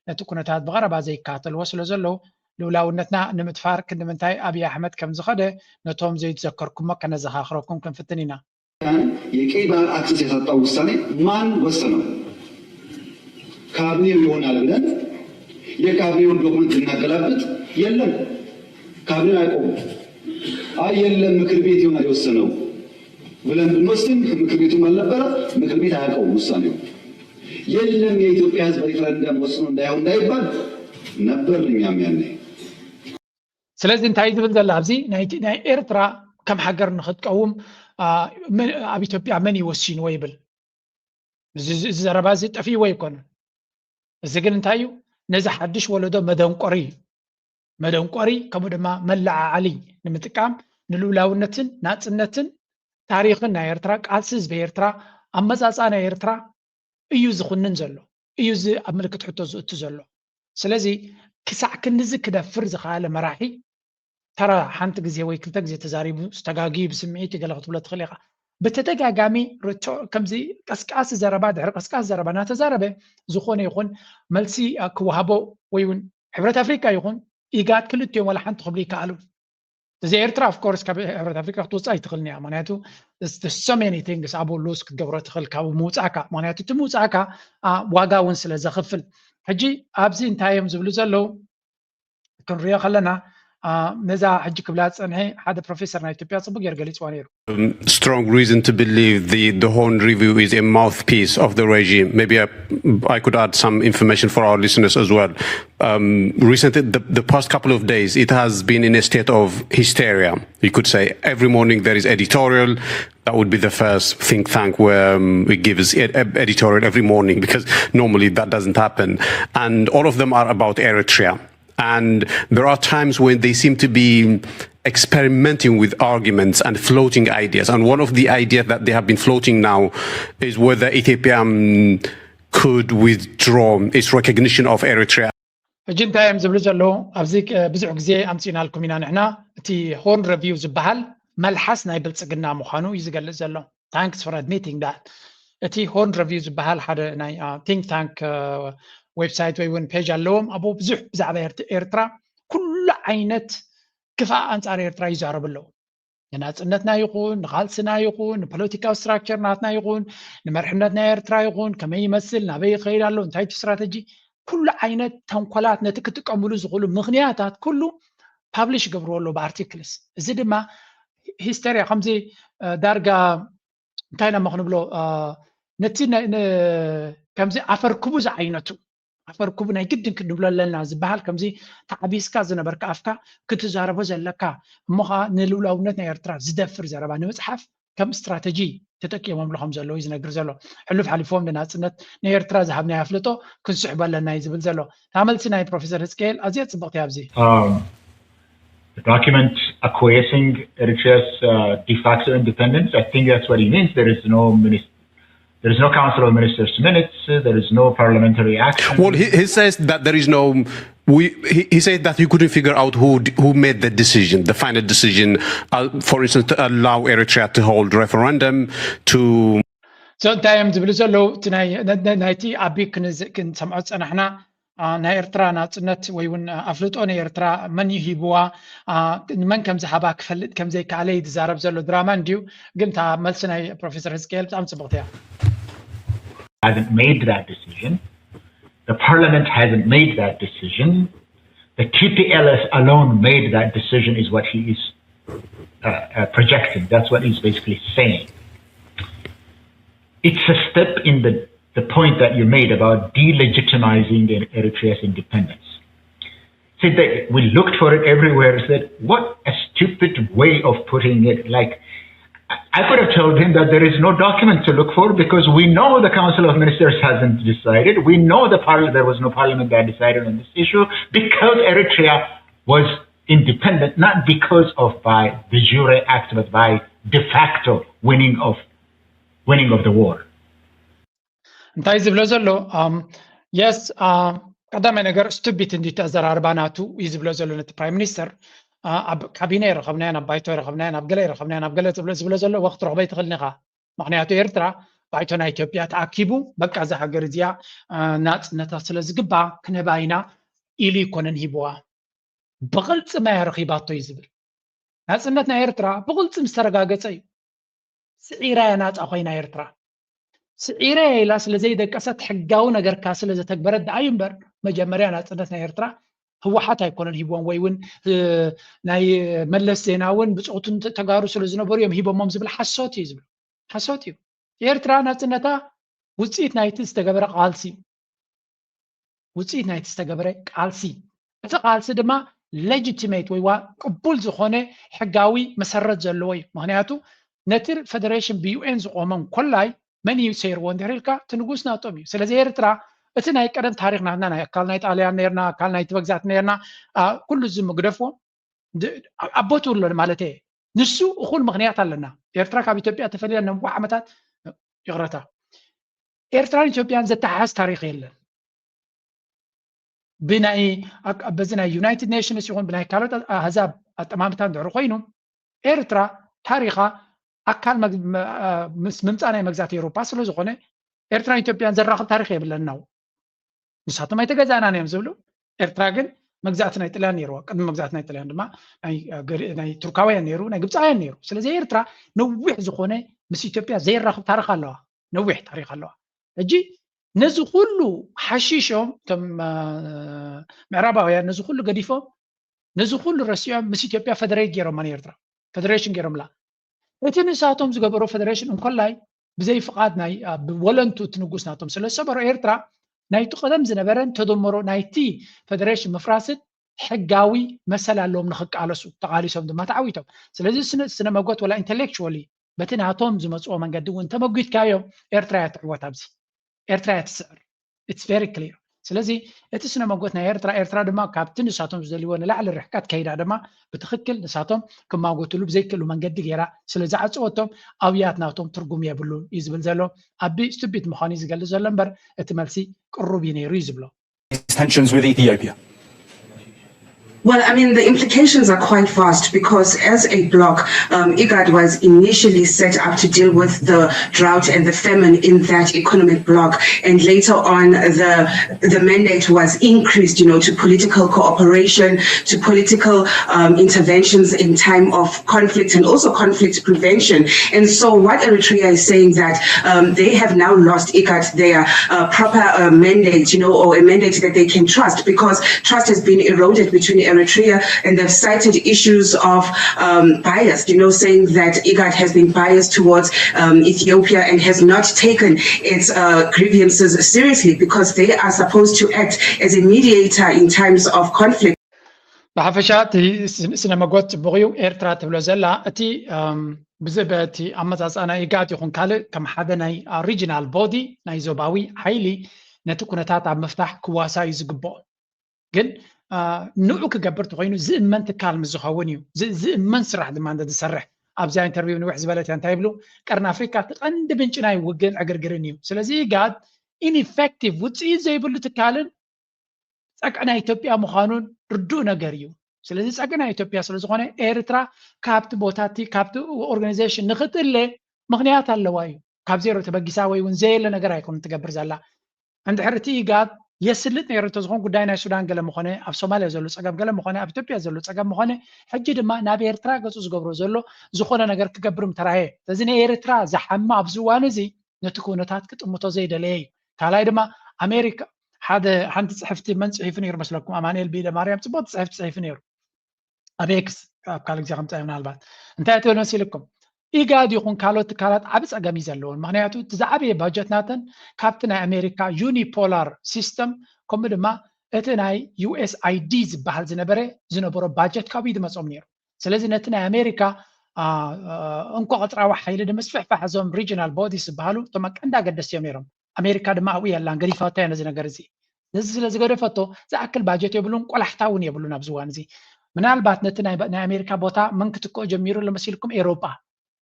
نت كنتات بغربة زي كاتل وصلوا زلوا لونتنا نمتفار كنا منتاي أبي أحمد كم زخده نتوم زي تذكركم ما كان زخاخركم كم فتنينا. የቀይ ባህር አክሰስ የሰጠው ውሳኔ ማን ወሰነው? ካቢኔው ይሆናል ብለን የካቢኔውን ዶክመንት እናገላብጥ የለም ካቢኔው አይቆም የለም ምክር ቤት ይሆናል የወሰነው ብለን ብንወስን ምክር ቤቱም አልነበረ ምክር ቤት አያውቀውም ውሳኔው የለም የኢትዮጵያ ሕዝብ ሪፈረንደም ወስኖ እንዳይሆን እንዳይባል ነበር እኛም ያኔ ስለዚህ እንታይ ዝብል ዘላ ኣብዚ ናይ ኤርትራ ከም ሃገር ንኽትቀውም ኣብ ኢትዮጵያ መን ይወሲንዎ ይብል እዚ ዘረባ እዚ ጠፊዎ ኣይኮነን እዚ ግን እንታይ እዩ ነዚ ሓድሽ ወለዶ መደንቆሪ ከምኡ ድማ መላዓዓሊ ንምጥቃም ንልኡላውነትን ናፅነትን ታሪክን ናይ ኤርትራ ቃልሲ ህዝቢ ኤርትራ ኣመፃፃ ናይ ኤርትራ እዩ ዝኹንን ዘሎ እዩ እዚ ኣብ ምልክት ሕቶ ዝእቱ ዘሎ ስለዚ ክሳዕ ክንዚ ክደፍር ዝኸኣለ መራሒ ተራ ሓንቲ ግዜ ወይ ክልተ ግዜ ተዛሪቡ ዝተጋጊ ብስምዒት ገለ ክትብሎ ትኽእል ኢኻ ብተደጋጋሚ ከምዚ ቀስቃሲ ዘረባ ድሕሪ ቀስቃሲ ዘረባ እናተዛረበ ዝኾነ ይኹን መልሲ ክወሃቦ ወይ እውን ሕብረት ኣፍሪካ ይኹን ኢጋድ ክልቲኦም ዋላ ሓንቲ ክብሉ ይከኣሉ እዚ ኤርትራ ኦፍኮርስ ካብ ሕብረት ኣፍሪካ ክትወፅእ ኣይትኽእልን እያ ምክንያቱ so many things ኣብኡ ሉስ ክትገብሮ ትኽእል ካብኡ ምውፃእካ ምክንያቱ እቲ ምውፃእካ ዋጋ እውን ስለ ዘኽፍል ሕጂ ኣብዚ እንታዮም ዝብሉ ዘለው ክንሪኦ ከለና ነዛ ሕጂ ክብላ ፀንሐ ሓደ ፕሮፌሰር ናይ ኢትዮጵያ ጽቡቅ ጌር ገሊጽዋ ነይሩ strong reason to believe the Horn review is a mouthpiece of the regime. Maybe I could add some information for our listeners as well. Recently, the past couple of days, it has been in a state of hysteria. You could say every morning there is editorial. That would be the first think tank where it gives editorial every morning, because normally that doesn't happen. And all of them are about Eritrea. And there are times when they seem to be experimenting with arguments and floating ideas. And one of the ideas that they have been floating now is whether Ethiopia could withdraw its recognition of Eritrea. ሕጂ እንታይ ዝብሉ ዘለው ኣብዚ ብዙሕ ግዜ ኣምፂናልኩም ኢና ንሕና እቲ ሆርን ሪቪው ዝበሃል መልሓስ ናይ ብልፅግና ምዃኑ እዩ ዝገልጽ ዘሎ ታንክስ ፎር ኣድሚቲንግ ዳት እቲ ሆርን ሪቪው ዝበሃል ሓደ ናይ ቲንክ ታንክ ዌብሳይት ወይ እውን ፔጅ ኣለዎም ኣብኡ ብዙሕ ብዛዕባ ኤርትራ ኩሉ ዓይነት ክፋእ ኣንጻር ኤርትራ ይዛረቡ ኣለዉ ንናፅነትና ይኹን ንኻልስና ይኹን ንፖለቲካዊ ስትራክቸር ናትና ይኹን ንመርሕነት ናይ ኤርትራ ይኹን ከመይ ይመስል ናበይ ይኸይድ ኣሎ እንታይ እቲ ስትራቴጂ ኩሉ ዓይነት ተንኮላት ነቲ ክጥቀምሉ ዝኽእሉ ምኽንያታት ኩሉ ፓብሊሽ ገብርዎ ኣሎ ብኣርቲክልስ እዚ ድማ ሂስተርያ ከምዚ ዳርጋ እንታይ ኢና ንብሎ ነቲ ከምዚ ዓፈር ኩቡዝ ዓይነቱ ዓፈር ኩቡ ናይ ግድን ክንብሎ ኣለና ዝበሃል ከምዚ ተዓቢስካ ዝነበርካ ኣፍካ ክትዛረቦ ዘለካ እሞኻ ንልውላውነት ናይ ኤርትራ ዝደፍር ዘረባ ንምፅሓፍ ከም ስትራቴጂ ተጠቂሞምሉ ከም ዘሎ እዩ ዝነግር ዘሎ ሕሉፍ ሓሊፎም ንናፅነት ናይ ኤርትራ ዝሃብናይ ኣፍልጦ ክንስሕቦ ኣለና እዩ ዝብል ዘሎ ታመልሲ ናይ ፕሮፌሰር ህዝቅኤል ኣዝየ ፅብቕቲ ኣብዚ The document acquiescing Eritrea's de facto independence, I think that's what he means. There is no Council of Ministers minutes. There is no parliamentary action. Well, he says that there is no. He said that he couldn't figure out who made the decision, the final decision, for instance, to allow Eritrea to hold referendum to. So time ዝብሉ ዘለው ናይቲ ዓቢ ክንሰምዖ ፀናሕና ናይ ኤርትራ ናፅነት ወይ እውን ኣፍልጦ ናይ ኤርትራ መን ይሂብዋ ንመን ከም ዝሃባ ክፈልጥ ከም ዘይከኣለ ይዛረብ ዘሎ ድራማ እንድዩ ግን ታ መልሲ ናይ ፕሮፌሰር ህዝቅኤል ብጣዕሚ ፅብቕቲ እያ hasn't made that decision. The parliament hasn't made that decision. The TPLF alone made that decision is what he is projecting. That's what he's basically saying. It's a step in the point that you made about delegitimizing Eritrea's independence. See, we looked for it everywhere. Said, what a stupid way of putting it. Like, I could have told him that there is no document to look for because we know the Council of Ministers hasn't decided. We know there was no parliament that decided on this issue because Eritrea was independent, not because of by de jure act, but by de facto winning of the war. እንታይ ዝብሎ ዘሎ yes ቀዳማይ ነገር ስቱቢት እንዲ ተዘራርባ ናቱ እዩ ዝብሎ ዘሎ ነቲ ፕራይም ሚኒስተር ኣብ ካቢነ ረኸብናዮ ናብ ባይቶ ረኸብናዮ ናብ ገለ ረኸብናዮ ናብ ገለ ዝብሎ ዘሎ ወቅት ረኽበይ ትኽእልኒ ኢኻ ምክንያቱ ኤርትራ ባይቶ ናይ ኢትዮጵያ ተኣኪቡ በቃ እዛ ሃገር እዚኣ ናፅነታ ስለ ዝግባእ ክንህባ ኢና ኢሉ ይኮነን ሂብዋ ብቕልፂ ማይ ረኺባቶ እዩ ዝብል ናፅነት ናይ ኤርትራ ብቕልፂ ምስ ተረጋገፀ እዩ ስዒራ እያ ናፃ ኮይና ኤርትራ ስዒራ ኢላ ስለ ዘይደቀሰት ሕጋዊ ነገርካ ስለ ዘተግበረት ደኣ እዩ እምበር መጀመርያ ናፅነት ናይ ኤርትራ ህወሓት ኣይኮነን ሂቦም ወይ እውን ናይ መለስ ዜናውን ብፅዑቱን ተጋሩ ስለ ዝነበሩ እዮም ሂቦሞም ዝብል ሓሶት እዩ ዝብል ሓሶት እዩ ኤርትራ ናፅነታ ውፅኢት ናይቲ ዝተገበረ ቃልሲ ውፅኢት ናይቲ ዝተገበረ ቃልሲ እቲ ቃልሲ ድማ ሌጂቲሜት ወይ ቅቡል ዝኾነ ሕጋዊ መሰረት ዘለዎ እዩ ምክንያቱ ነቲ ፌደሬሽን ብዩኤን ዝቆመን ኮላይ መን እዩ ሰይርዎ እንድሕር ኢልካ እቲ ንጉስ ናቶም እዩ ስለዚ ኤርትራ እቲ ናይ ቀደም ታሪክ ናትና ናይ ኣካል ናይ ጣልያን ነርና ኣካል ናይ ትበግዛት ነርና ኩሉ ዝምግደፎ ኣቦቱ ኣሎ ማለት እየ ንሱ እኹል ምክንያት ኣለና ኤርትራ ካብ ኢትዮጵያ ተፈልያ ነዊሕ ዓመታት ይቕረታ ኤርትራን ኢትዮጵያን ዘተሓሓዝ ታሪክ የለን ብናይ በዚ ናይ ዩናይትድ ኔሽንስ ይኹን ብናይ ካልኦት ኣህዛብ ኣጠማምታ እንድሕር ኮይኑ ኤርትራ ታሪኻ ኣካል ምምፃእ ናይ መግዛት ኤውሮፓ ስለ ዝኾነ ኤርትራን ኢትዮጵያን ዘራኽብ ታሪክ የብለናው ንሳቶም ኣይተገዛእናን እዮም ዝብሉ ኤርትራ ግን መግዛእቲ ናይ ጣልያን ነይርዋ ቅድሚ መግዛእቲ ናይ ጣልያን ድማ ናይ ቱርካውያን ነይሩ ናይ ግብፃውያን ነይሩ ስለዚ ኤርትራ ነዊሕ ዝኾነ ምስ ኢትዮጵያ ዘይራኽብ ታሪክ ኣለዋ ነዊሕ ታሪክ ኣለዋ ሕጂ ነዚ ኩሉ ሓሺሾም ቶም ምዕራባውያን ነዚ ኩሉ ገዲፎም ነዚ ኩሉ ረሲዖም ምስ ኢትዮጵያ ፌደሬት ገይሮም ኤርትራ ፌደሬሽን ገይሮምላ እቲ ንሳቶም ዝገበሮ ፌደሬሽን እንኮላይ ብዘይ ፍቃድ ናይ ወለንቱ ትንጉስ ናቶም ስለሰበሮ ኤርትራ ናይቲ ቀደም ዝነበረን ተደመሮ ናይቲ ፌደሬሽን ምፍራስን ሕጋዊ መሰል ኣለዎም ንኽቃለሱ ተቃሊሶም ድማ ተዓዊቶም ስለዚ ስነ መጎት ወላ ኢንተሌክቹዋሊ በቲ ናቶም ዝመፅኦ መንገዲ እውን ተመጉትካዮም ኤርትራ ያትዕወት ኣብዚ ኤርትራ ያትስዕር ኢትስ ቨሪ ክሊር ስለዚ እቲ ስነ መጎት ናይ ኤርትራ ድማ ካብቲ ንሳቶም ዝደልይዎ ንላዕሊ ርሕቀት ከይዳ ድማ ብትክክል ንሳቶም ክማጎትሉ ብዘይክእሉ መንገዲ ገይራ ስለዝዓፅወቶም ኣብያት ናቶም ትርጉም የብሉን እዩ ዝብል ዘሎ ኣቢ ስቱቢት ምዃኑ ዝገልፅ ዘሎ እምበር እቲ መልሲ ቅሩብ እዩ ነይሩ እዩ ዝብሎ tensions with Ethiopia. Well, I mean, the implications are quite vast because as a bloc, IGAD was initially set up to deal with the drought and the famine in that economic bloc. And later on, the mandate was increased, to political cooperation, to political interventions in time of conflict and also conflict prevention. And so what Eritrea is saying that they have now lost IGAD their proper mandate, or a mandate that they can trust because trust has been eroded between Eritrea, and they've cited issues of bias, saying that IGAD has been biased towards Ethiopia and has not taken its grievances seriously because they are supposed to act as a mediator in times of conflict. بحفشات سينماغوت بغيو إيرترا تبلو زلا أتي بزبتي أمازاز أنا إيجاد يكون كله كم حدا ناي regional body ناي زوباوي حيلي نتكون تاتا مفتاح كواسا يزقبو جن نوعك جبرت غينو زمن تكلم زخوانيو زمن سرح دمان ده سرح أبزا انترفيو نوح زبالتي أنت يبلو كرن أفريقيا تقند بنشناي وجن أجرجرنيو سلزي قاد ineffective وتسي زي بلو تكالن سأكنا إثيوبيا مخانون ردو نجاريو سلزي سأكنا إثيوبيا سلزخانة إيرترا كابت بوتاتي كابت organization نخت اللي مغنيات اللوايو كاب زيرو تبقي ساوي ونزي اللي نجاري يكون تجبر زلا عند حرتي قاد يسلت نيرتو زخون قداينا السودان قال مخانة أب سوماليا زلو سأقب قال مخانة أب إثيوبيا زلو سأقب مخانة حجي دما نابي إيرترا قصص قبرو زلو زخونة نجار كجبرم تراهي تزين إيرترا زحمة أبزوانه زي نتكونتات كتمتزيد ليه كلا دما أمريكا هذا حنت صحفتي من صحيفني يرمس لكم أمانيل بيدا مريم تبغى صحيفني أبيكس قالك زي خمسة من البعض انتهت ونسي لكم إيجاد يكون كالات عبس أجمع زلون معناته تزعبي باجت ناتن كابتن أمريكا يوني بولار سيستم كم دما اتناي USAIDs بحال زنبرة باجت كابيد مسؤولير سلزي نتنا أمريكا انكو قطرة وحيلة دمس فحزم regional bodies بحالو تما كندا قدس يوميرم أمريكا دما قوية لان غريفاتين زي نغرزي زي غريفاتو زي أكل باجت يبلون قول حتاون يبلون أبزوان زي من البات نتنا أمريكا بوتا من كتكو جميرو لمسيلكم إيروبا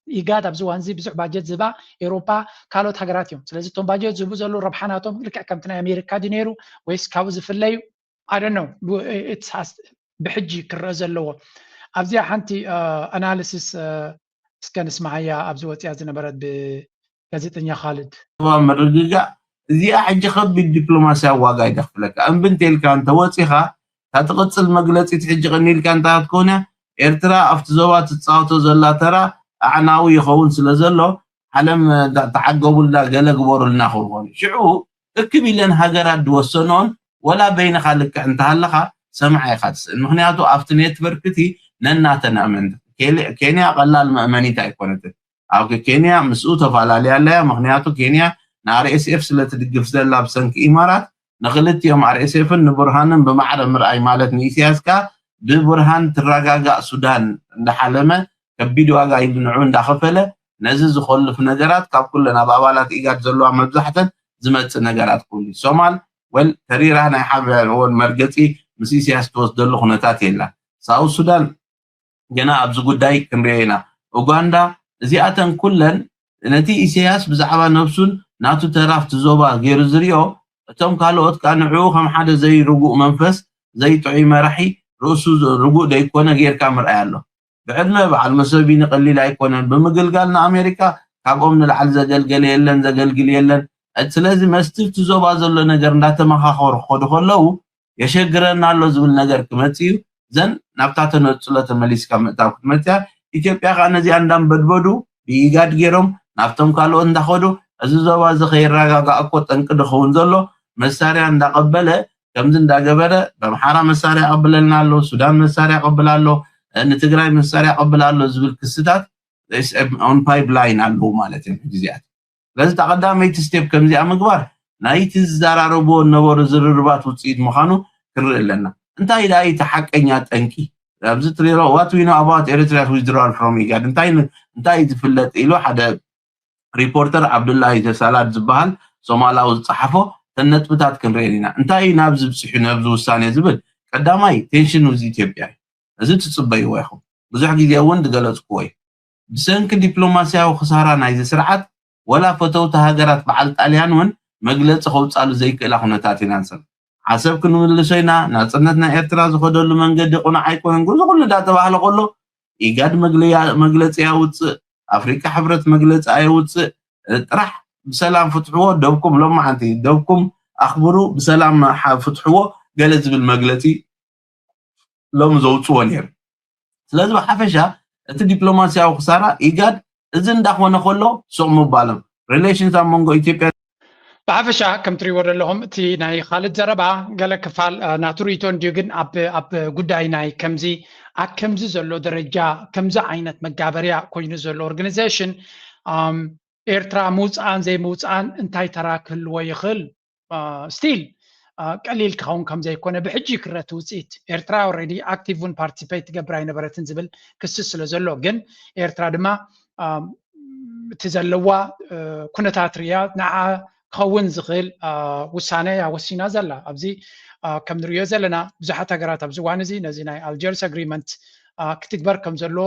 إيجاد أبزوان زي بزح باجت زبا إيروبا كالوت هجراتيوم سلازي توم باجت زبو زلو ربحاناتهم لك كمتنا أمريكا دينيرو ويس كاوز في الليل I don't know it has بحجي كرزلو أبزي حنتي analysis سكان اسمعيا أبزوات يازنا برد بجازيتنيا خالد مرجع زي حج خب الدبلوماسية واقع يدخلك أم بنتي كان توصيها تتقصل مجلس تحج غنيل كان تكونه إرترا أفتزوات تصاوتو زلا ترى عناوي يخون سلزلو حلم تعقبوا لنا قال قبور لنا خلقون شعو اكبي لن هاجرات دوسنون ولا بين خالك انت هلخا سمعي خاص مخنياتو افتنيت بركتي نناتنا من كينيا قلال مأمني تايكونت او كينيا مسؤول تفعلالي عليها مخنياتو كينيا نار اس اف سلتدقف زلا بسنك امارات نخلت يوم ار اس اف نبرهان بمعرض مرأي مالت نيسياسكا ببرهان تراغاغا سودان لحلمه كبيد واغا يبنعو እንዳخفله نزز خلف نجرات كاب كلنا بابالات إيجاد زلوا مبزحتن زمت نجرات كل سومال والتريرة هنا حبل هو المرجتي مسيسياس توصل له خناتات يلا ساوث السودان جنا أبز قداي كمرينا أوغندا زياتن كلن نتي إسياس بزعبا نفسون ناتو تراف تزوبا غير زريو تم قالوا كان عوهم حدا زي رجوع منفس زي تعيم رحي رؤسو رجوع ده يكون غير كامر قاله بعدنا بعد مسبين قليل يكون بمقل قالنا أمريكا كابومن العزة قلقل يلن زقلقل يلن لازم استف تزوبا زلو نجر ناتا مخاخور خودو خلو يشجرنا له زبل نجر كمتيو زن نبتاتو نتسلة المليس كمتاو كمتيا إثيوبيا غانا زي عندهم بدبودو بيقاد جيروم نفتم قالوا اندا خودو እዚ ዞባ እዚ ከይረጋጋ እኮ ጠንቂ ድኸውን ዘሎ መሳርያ እንዳቀበለ ከምዚ እንዳገበረ በምሓራ መሳርያ ቀብለልና ኣሎ ሱዳን መሳርያ ቀብላሎ ንትግራይ መሳርያ ቀብላሎ ዝብል ክስታት on pipeline አለው ማለት ነው ግዚያት ለዚህ ተቀዳመይቲ ስቴፕ ከምዚያ ምግባር ናይቲ ዝዛራረቦ ነበሩ ዝርርባት ውጽኢት መኻኑ ክርለና እንታይ ዳይ ተሐቀኛ ጠንቂ ኣብዚ ትሪሮ what we know about Eritrea's withdrawal from IGAD እንታይ ዝፍለጥ ኢሉ ሓደ ሪፖርተር አብዱላሂ ተሳላድ ዝበሃል ሶማላዊ ጻሕፎ ተነጥብታት ክንረይና እንታይ ናብ ዝብጽሑ ነብዚ ውሳኔ ዝብል ቀዳማይ ቴንሽን ውዝ ኢትዮጵያ እዚ ትጽበይዎ ይኹም ብዙሕ ግዜ እውን ድገለጽኩ ወይ ብሰንኪ ዲፕሎማሲያዊ خسارة ናይዚ ስርዓት ወላ ፈተውታ ሃገራት በዓል ጣልያን እውን መግለጽ ኸውጻሉ ዘይክእላ ኩነታት ኢና ንሰም ዓሰብ ክንምልሰይና ናጽነትና ኤርትራ ዝኸደሉ መንገዲ ቁና ኣይኮነን ኩሉ ዳተባህለ ቆሎ ኢጋድ መግለጽ ያውጽእ አፍሪካ ሕብረት መግለጽ አይውጽእ ጥራሕ بسلام فتحوه دوبكم لما عندي دوبكم أخبروا بسلام فتحوه قال زبل مقلتي لو مزوجوا نير لازم حفشة الدبلوماسية وخسارة إيجاد إذن دخونا خلو سوق مبالم relations among Ethiopia بعفشة كم تريور لهم تي ناي خالد زربا قال كفال ناتوريتون ديوجن أب قداي ناي كمزي كمزي زلو درجة كمزي عينت مقابريا كوينو زلو organization ኤርትራ ሙፃን ዘይሙፃን እንታይ ተራክል ወይ ይኽል ስቲል ቀሊል ካውን ከም ዘይኮነ ብሕጂ ክረት ውፅኢት ኤርትራ ኦልሬዲ አክቲቭን ፓርቲሲፔት ገብራ ይነበረትን ዝብል ክስ ስለ ዘሎ ግን ኤርትራ ድማ ትዘለዋ ኩነታት ርያ ንዓ ከውን ዝኽል ውሳነ ያወሲና ዘላ ኣብዚ ከም ንሪዮ ዘለና ብዙሓት ሃገራት ኣብዚ ዋን እዚ ነዚ ናይ አልጀርስ አግሪመንት ክትግበር ከም ዘሎ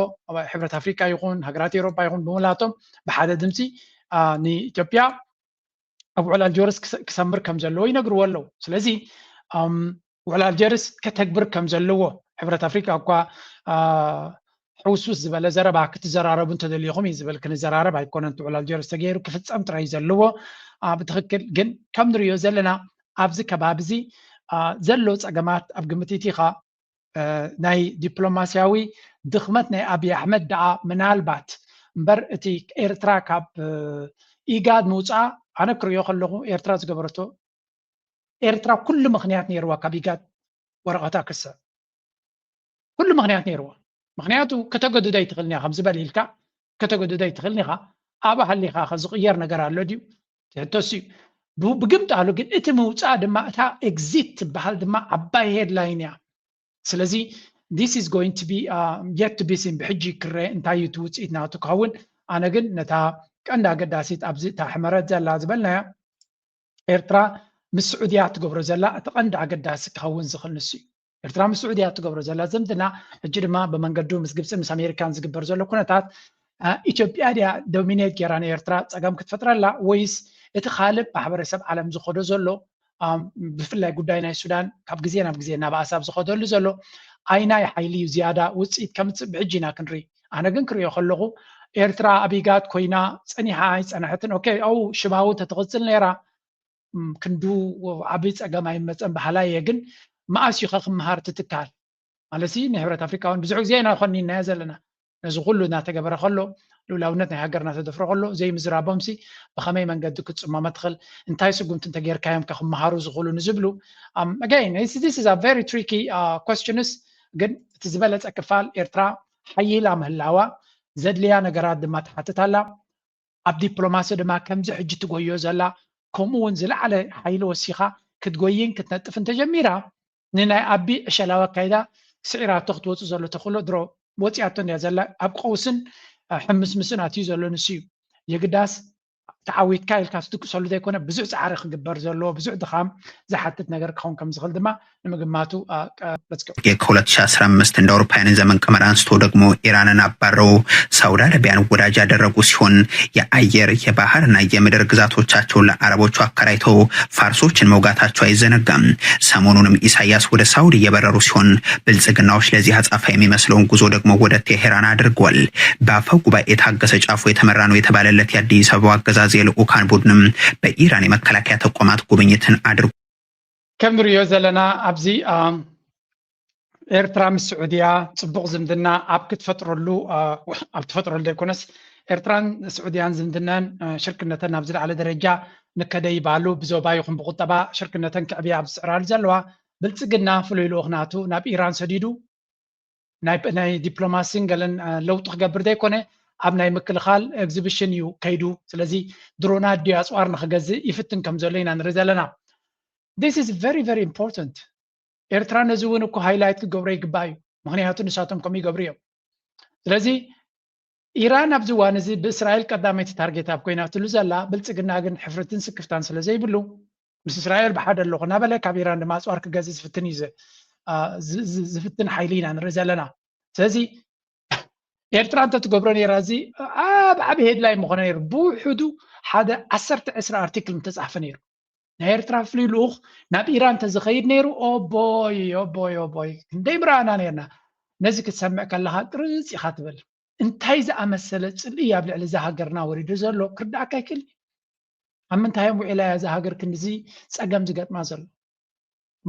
ሕብረት አፍሪካ ይኹን ሃገራት ኤውሮፓ ይኹን ብምላቶም ብሓደ ድምፂ ንኢትዮጵያ ኣብ ውዕል አልጀርስ ክሰምር ከም ዘለዎ ይነግርዎ ኣለዉ ስለዚ ውዕል አልጀርስ ከተግብር ከም ዘለዎ ሕብረት አፍሪካ እኳ ሕውስውስ ዝበለ ዘረባ ክትዘራረቡ እንተደልይኹም እዩ ዝብል ክንዘራረብ ኣይኮነን ውዕል አልጀርስ ተገይሩ ክፍፀም ጥራይ ዘለዎ ብትክክል ግን ከም ንሪኦ ዘለና ኣብዚ ከባቢ እዚ ዘሎ ፀገማት ኣብ ግምት ኢኻ ናይ ዲፕሎማሲያዊ ድኽመት ናይ አብይ አሕመድ ደኣ ምናልባት እምበር እቲ ኤርትራ ካብ ኢጋድ ምውፃእ ኣነ ክሪኦ ከለኹ ኤርትራ ዝገበረቶ ኤርትራ ኩሉ ምክንያት ነይርዋ ካብ ኢጋድ ወረቐታ ክሰ ኩሉ ምክንያት ነይርዋ ምክንያቱ ከተገድዳ ይትኽእልኒ ከም ዝበል ኢልካ ከተገድዳ ይትኽእልኒ ኢኻ ኣብ ሃሊኻ ዝቕየር ነገር ኣሎ ድዩ ትሕቶስ እዩ ብግምት ኣሉ ግን እቲ ምውፃእ ድማ እታ ኤግዚት ትበሃል ድማ ዓባይ ሄድላይን እያ ስለዚ this is going to be yet to be seen ብሕጂ ክረአ እንታይ እዩ ውፅኢት ናቱ ክኸውን ኣነ ግን ነታ ቀንዲ ኣገዳሲት ኣብዚ ታሕመረት ዘላ ዝበልናያ ኤርትራ ምስ ስዑድያ ትገብሮ ዘላ እቲ ቀንዲ ኣገዳሲ ክኸውን ዝኽእል ንሱ እዩ ኤርትራ ምስ ስዑድያ ትገብሮ ዘላ ዝምድና ሕጂ ድማ ብመንገዱ ምስ ግብፅን ምስ ኣሜሪካን ዝግበር ዘሎ ኩነታት ኢትዮጵያ ድያ ዶሚኔት ጌራ ንኤርትራ ፀገም ክትፈጥረላ ወይስ እቲ ካልእ ማሕበረሰብ ዓለም ዝኸዶ ዘሎ ብፍላይ ጉዳይ ናይ ሱዳን ካብ ግዜ ናብ ግዜ ናብ ኣሳብ ዝኸደሉ ዘሎ ኣይናይ ሓይሊ ዝያዳ ውፅኢት ከምፅእ ብሕጂ ኢና ክንርኢ ኣነ ግን ክሪኦ ከለኹ ኤርትራ ኣብ ኢጋድ ኮይና ፀኒሓ ኣይፀንሐትን ኦኬ ኣው ሽባዊ ተትቕፅል ነይራ ክንዱ ዓብይ ፀገም ኣይመፀን ባህላ እየ ግን መኣስ ኢኸ ክምሃር ትትካል ማለሲ ንሕብረት አፍሪካ እውን ብዙሕ ግዜ ኢና ኮኒናዮ ዘለና ነዚ ኩሉ እናተገበረ ከሎ ልኡላውነት ናይ ሃገርና ተደፍሮ ከሎ ዘይምዝራቦምሲ ብኸመይ መንገዲ ክትፅመመ ትኽእል እንታይ ስጉምቲ እንተጌርካዮም ክምሃሩ ዝኽእሉ ንዝብሉ again this is a very tricky questions ግን እቲ ዝበለፀ ክፋል ኤርትራ ሓይላ ምህላዋ ዘድልያ ነገራት ድማ ትሓትት ኣላ ኣብ ዲፕሎማሲ ድማ ከምዚ ሕጂ ትጎዮ ዘላ ከምኡ እውን ዝለዓለ ሓይሊ ወሲኻ ክትጎይን ክትነጥፍን ተጀሚራ ንናይ ኣቢ ዕሸላዊ ኣካይዳ ስዒራቶ ክትወፁ ዘሎ ተኽእሎ ድሮ ወፂኣቶ እያ ዘላ ኣብ ቀውስን ሕምስምስን ኣትዩ ዘሎ ንሱ እዩ የግዳስ ተዓዊትካ ኢልካ ትትቅሰሉ ዘይኮነ ብዙሕ ፃዕሪ ክግበር ዘለዎ ብዙሕ ድኻም ዝሓትት ነገር ክኸውን ከም ዝኽእል ድማ ንምግማቱ ከ2015 እንደ አውሮፓውያን ዘመን ቀመር አንስቶ ደግሞ ኢራንን አባረው ሳውዲ አረቢያን ወዳጅ ያደረጉ ሲሆን የአየር የባህርና የምድር ግዛቶቻቸውን ለአረቦቹ አከራይተው ፋርሶችን መውጋታቸው አይዘነጋም። ሰሞኑንም ኢሳያስ ወደ ሳውዲ እየበረሩ ሲሆን ብልጽግናዎች ለዚህ አጻፋ የሚመስለውን ጉዞ ደግሞ ወደ ቴሄራን አድርጓል። በአፈ ጉባኤ ታገሰ ጫፎ የተመራ ነው የተባለለት የአዲስ አበባ አገዛዝ የልዑካን ቡድንም በኢራን የመከላከያ ተቋማት ጉብኝትን አድርጓል። ከም ንሪኦ ዘለና ኣብዚ ኤርትራ ምስ ስዑድያ ፅቡቕ ዝምድና ኣብ ክትፈጥረሉ ዘይኮነስ ኤርትራን ስዑድያን ዝምድናን ሽርክነተን ናብ ዝለዓለ ደረጃ ንከደይ ባሉ ብዞባ ይኹን ብቁጠባ ሽርክነተን ክዕብያ ኣብ ዝፅዕራሉ ዘለዋ ብልፅግና ፍሉይ ልኡኽናቱ ናብ ኢራን ሰዲዱ ናይ ዲፕሎማሲን ገለን ለውጢ ክገብር ዘይኮነ ኣብ ናይ ምክልኻል ኤግዚቢሽን እዩ ከይዱ ስለዚ ድሮናት ድዩ ኣፅዋር ንክገዝእ ይፍትን ከም ዘሎ ኢና ንርኢ ዘለና this is very very important ኤርትራ ነዚ እውን እኮ ሃይላይት ክገብሮ ይግባእ እዩ ምክንያቱ ንሳቶም ከምኡ ይገብሩ እዮም ስለዚ ኢራን ኣብዚ እዋን እዚ ብእስራኤል ቀዳመይቲ ታርጌት ኣብ ኮይናትሉ ዘላ ብልፅግና ግን ሕፍርትን ስክፍታን ስለ ዘይብሉ ምስ እስራኤል ብሓደ ኣለኹ እናበለ ካብ ኢራን ድማ ኣፅዋር ክገዝእ ዝፍትን እዩ ዝፍትን ሓይሊ ኢና ንርኢ ዘለና ስለዚ ኤርትራ እንተትገብሮ ነይራ እዚ ኣብ ዓብ ሄድላይ ምኾነ ነይሩ ብውሕዱ ሓደ 10-20 ኣርቲክል እንተፃሕፈ ነይሩ ናይ ኤርትራ ፍሉይ ልኡኽ ናብ ኢራን እንተዝኸይድ ነይሩ ኦቦይ ክንደይ ብርሃና ነርና ነዚ ክትሰምዕ ከለካ ቅርፅ ኢኻ ትብል እንታይ ዝኣመሰለ ፅልኢ ኣብ ልዕሊ እዛ ሃገርና ወሪዱ ዘሎ ክርዳእካ ይክእል ኣብ ምንታዮም ውዒላያ እዛ ሃገር ክንዚ ፀገም ዝገጥማ ዘሎ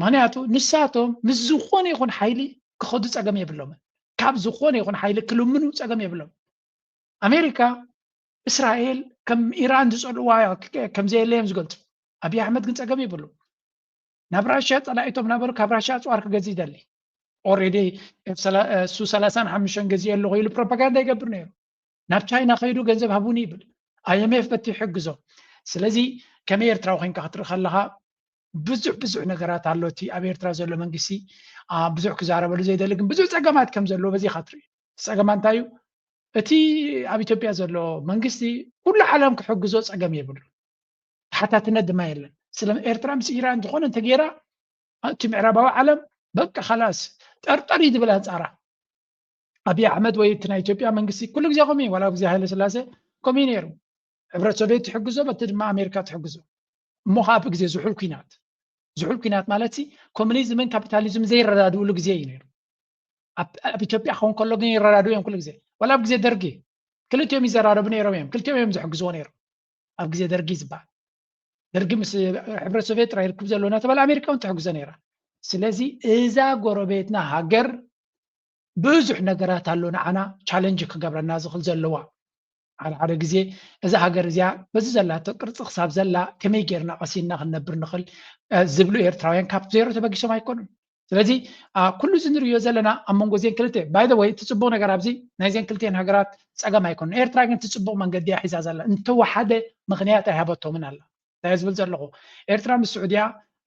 ምክንያቱ ንሳቶም ምስ ዝኾነ ይኹን ሓይሊ ክኸዱ ፀገም የብሎምን ካብ ዝኾነ ይኹን ሓይሊ ክልምኑ ፀገም የብሎም ኣሜሪካ እስራኤል ከም ኢራን ዝፀልዋ ከምዘየለዮም ዝገልፁ ኣብይ ኣሕመድ ግን ፀገም የብሉ ናብ ራሽያ ፀላኢቶም ነበሩ ካብ ራሽያ ኣፅዋር ክገዝእ ይደሊ ኦልሬዲ ሱ35 ገዚእ ኣለኹ ኢሉ ፕሮፓጋንዳ ይገብር ነይሩ ናብ ቻይና ከይዱ ገንዘብ ሃቡኒ ይብል IMF በቲሑ ይሕግዞ ስለዚ ከመይ ኤርትራዊ ኮይንካ ክትርኢ ከለካ ብዙሕ ነገራት ኣሎ እቲ ኣብ ኤርትራ ዘሎ መንግስቲ ብዙሕ ክዛረበሉ ዘይደሊ ግን ብዙሕ ፀገማት ከም ዘለዎ በዚ ኢኻ ትርኢ ፀገማ እንታይ እዩ እቲ ኣብ ኢትዮጵያ ዘሎ መንግስቲ ኩሉ ዓለም ክሕግዞ ፀገም የብሉ ሓታትነት ድማ የለን ስለ ኤርትራ ምስ ኢራን ዝኾነ እንተገይራ እቲ ምዕራባዊ ዓለም በቃ خلاص ጠርጠሪ ዝብል ኣንፃራ ኣብይ ኣሕመድ ወይ እቲ ናይ ኢትዮጵያ መንግስቲ ኩሉ ግዜ ከምኡ ወላ ግዜ ሃይለ ስላሴ ከምኡ ነይሩ ሕብረት ሶቪየት ትሕግዞ በቲ ድማ ኣሜሪካ ትሕግዞ እሞ ካብ ግዜ ዝሑል ኩናት ማለት ኮሙኒዝምን ካፒታሊዝም ዘይረዳድኡሉ ግዜ እዩ ነይሩ ኣብ ኢትዮጵያ ክኸውን ከሎ ግን ይረዳድኡ እዮም ኩሉ ግዜ ወላ ኣብ ግዜ ደርጊ ክልቲኦም ይዘራረቡ ነይሮም እዮም ክልቲኦም እዮም ዝሕግዝዎ ነይሩ ኣብ ግዜ ደርጊ ዝበሃል ደርጊ ምስ ሕብረት ሶቪየት ጥራይ ይርክብ ዘሎ እናተባሃለ ኣሜሪካ እውን ትሕግዞ ነይራ ስለዚ እዛ ጎረቤትና ሃገር ብዙሕ ነገራት ኣሎ ንዓና ቻሌንጅ ክገብረና ዝኽእል ዘለዋ ሓደ ግዜ እዛ ሃገር እዚኣ በዚ ዘላቶ ቅርፂ ክሳብ ዘላ ከመይ ጌርና ቀሲና ክንነብር ንኽእል ዝብሉ ኤርትራውያን ካብ ዜሮ ተበጊሶም ኣይኮኑን ስለዚ ኩሉ ዝንሪዮ ዘለና ኣብ መንጎ ዜን ክልተ ባይ ዘ ወይ ትፅቡቕ ነገር ኣብዚ ናይ ዜን ክልተን ሃገራት ፀገም ኣይኮኑን ኤርትራ ግን ትፅቡቕ መንገዲ እያ ሒዛ ዘላ እንተወሓደ ምክንያት ኣይሃበቶምን ኣላ እንታይ ዝብል ዘለኹ ኤርትራ ምስ ስዑድያ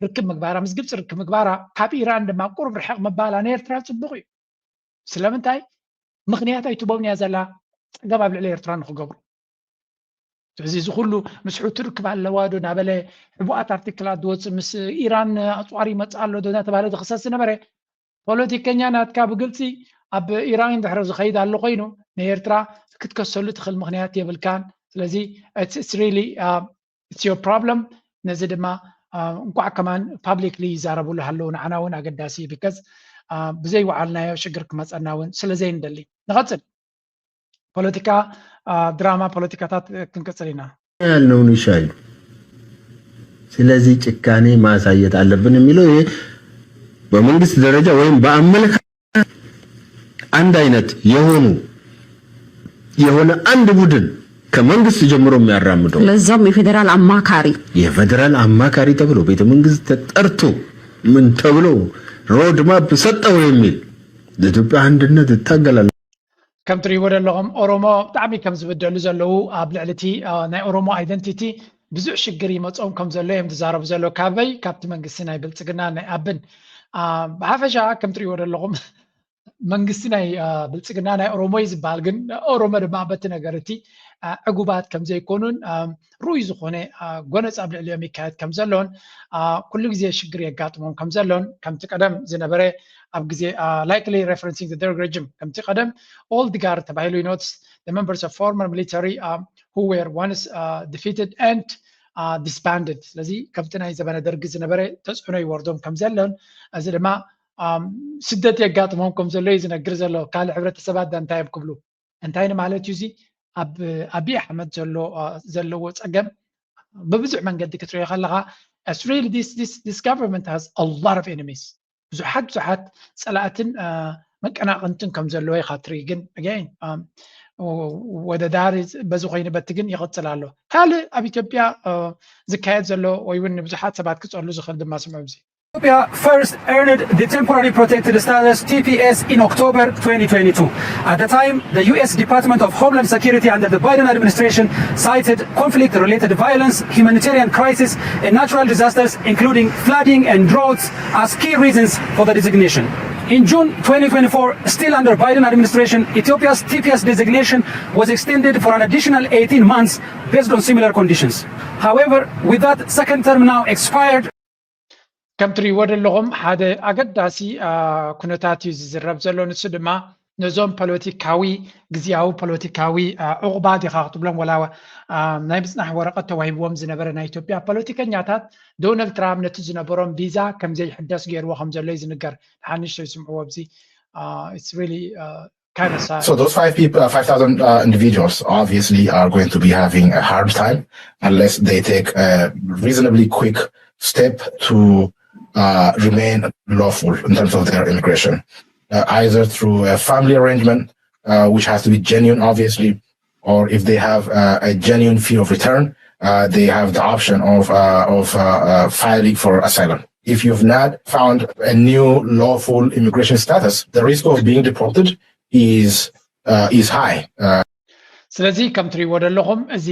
ርክብ ምግባራ ምስ ግብፂ ርክብ ምግባራ ካብ ኢራን ድማ ቁርብ ርሕቕ ምባላ ንኤርትራ ፅቡቕ እዩ ስለምንታይ ምክንያት ኣይትቦም እያ ዘላ ፀገም ኣብ ልዕሊ ኤርትራ ንክገብሩ ስለዚ እዚ ኩሉ ምስ ሕቱ ርክብ ኣለዋ ዶ ናበለ ሕቡኣት ኣርቲክላት ዝወፅእ ምስ ኢራን ኣፅዋር ይመፅእ ኣሎ ዶ እናተባሃለ ዝክሰስ ዝነበረ ፖለቲከኛ ናትካ ብግልፂ ኣብ ኢራን ድሕሪ ዝኸይድ ኣሎ ኮይኑ ንኤርትራ ክትከሰሉ ትኽእል ምክንያት የብልካን ስለዚ it's really it's your problem ነዚ ድማ እንኳዕ ከማን ፓብሊክሊ ይዛረብሉ ሃለዉ ንዓና እውን ኣገዳሲ ቢካዝ ብዘይ ወዓልናዮ ሽግር ክመፀና እውን ስለዘይ ንደሊ ንቐፅል ፖለቲካ ድራማ ፖለቲካታት ክንቀፅል ኢና ያልነውን ይሻሉ ስለዚህ ጭካኔ ማሳየት አለብን የሚለው ይሄ በመንግስት ደረጃ ወይም በአመለካከት አንድ አይነት የሆነ አንድ ቡድን ከመንግስት ጀምሮ የሚያራምደው ለዛም የፌደራል አማካሪ ተብሎ ቤተ መንግስት ተጠርቶ ምን ተብሎ ሮድ ማፕ ሰጠው የሚል ለኢትዮጵያ አንድነት ይታገላል ከም ትሪእዎ ዘለኹም ኦሮሞ ብጣዕሚ ከም ዝብደሉ ዘለዉ ኣብ ልዕሊቲ ናይ ኦሮሞ ኣይደንቲቲ ብዙሕ ሽግር ይመፆም ከም ዘሎ እዮም ትዛረቡ ዘሎ ካበይ ካብቲ መንግስቲ ናይ ብልፅግና ናይ ኣብን ብሓፈሻ ከም ትሪእዎ ዘለኹም መንግስቲ ናይ ብልፅግና ናይ ኦሮሞ እዩ ዝበሃል ግን ኦሮሞ ድማ በቲ ነገር እቲ ዕጉባት ከም ዘይኮኑን ሩይ ዝኾነ ጎነፅ ኣብ ልዕሊኦም ይካየድ ከም ዘሎን ኩሉ ግዜ ሽግር የጋጥሞም ከም ዘሎን ከምቲ ቀደም ዝነበረ ኣብ ግዜ likely referencing the Derg regime ከምቲ ቀደም old guard ተባሂሉ ይኖትስ the members of former military who were once defeated and disbanded ስለዚ ከምቲ ናይ ዘበነ ደርጊ ዝነበረ ተፅዕኖ ይወርዶም ከም ዘሎን እዚ ድማ ስደት የጋጥሞም ከም ዘሎ እዩ ዝነግር ዘሎ ካልእ ሕብረተሰባት እንታይ ክብሉ እንታይ ማለት እዩ እዚ ኣብ ኣብይ ኣሕመድ ዘለዎ ፀገም በብዙሕ መንገዲ ክትሪኦ ከለካ it's really this government has a lot of enemies ብዙሓት ፀላእትን መቀናቅንትን ከም ዘለዎ ኢኻ ትርኢ ግን again ወደ ዳር በዚ ኮይንበት ግን ይቕፅል ኣሎ ካልእ ኣብ ኢትዮጵያ ዝካየድ ዘሎ ወይ እውን ብዙሓት ሰባት ክፀሉ ዝኽእል ድማ ስምዑ እዚ Ethiopia first earned the temporary protected status TPS in October 2022. At the time, the U.S. Department of Homeland Security under the Biden administration cited conflict-related violence, humanitarian crisis, and natural disasters, including flooding and droughts, as key reasons for the designation. In June 2024, still under Biden administration, Ethiopia's TPS designation was extended for an additional 18 months based on similar conditions. However, with that second term now expired, ከም ትሪእዎ ዘለኹም ሓደ ኣገዳሲ ኩነታት እዩ ዝዝረብ ዘሎ ንሱ ድማ ነዞም ፖለቲካዊ ግዝያዊ ፖለቲካዊ ዕቑባ ዲኻ ክትብሎም ወላ ናይ ምፅናሕ ወረቐት ተዋሂብዎም ዝነበረ ናይ ኢትዮጵያ ፖለቲከኛታት ዶናልድ ትራምፕ ነቲ ዝነበሮም ቪዛ ከም ዘይሕደስ ገይርዎ ከም ዘሎ እዩ ዝንገር ሓንሽቶ ይስምዕዎ ኣብዚ it's really kind of sad. So those 5,000 individuals obviously are going to be having a hard time unless they take a reasonably quick step to remain lawful in terms of their immigration, either through a family arrangement, which has to be genuine, obviously, or if they have a genuine fear of return, they have the option of filing for asylum. If you've not found a new lawful immigration status, the risk of being deported is high. ስለዚ ከም ትሪእዎ ዘለኹም እዚ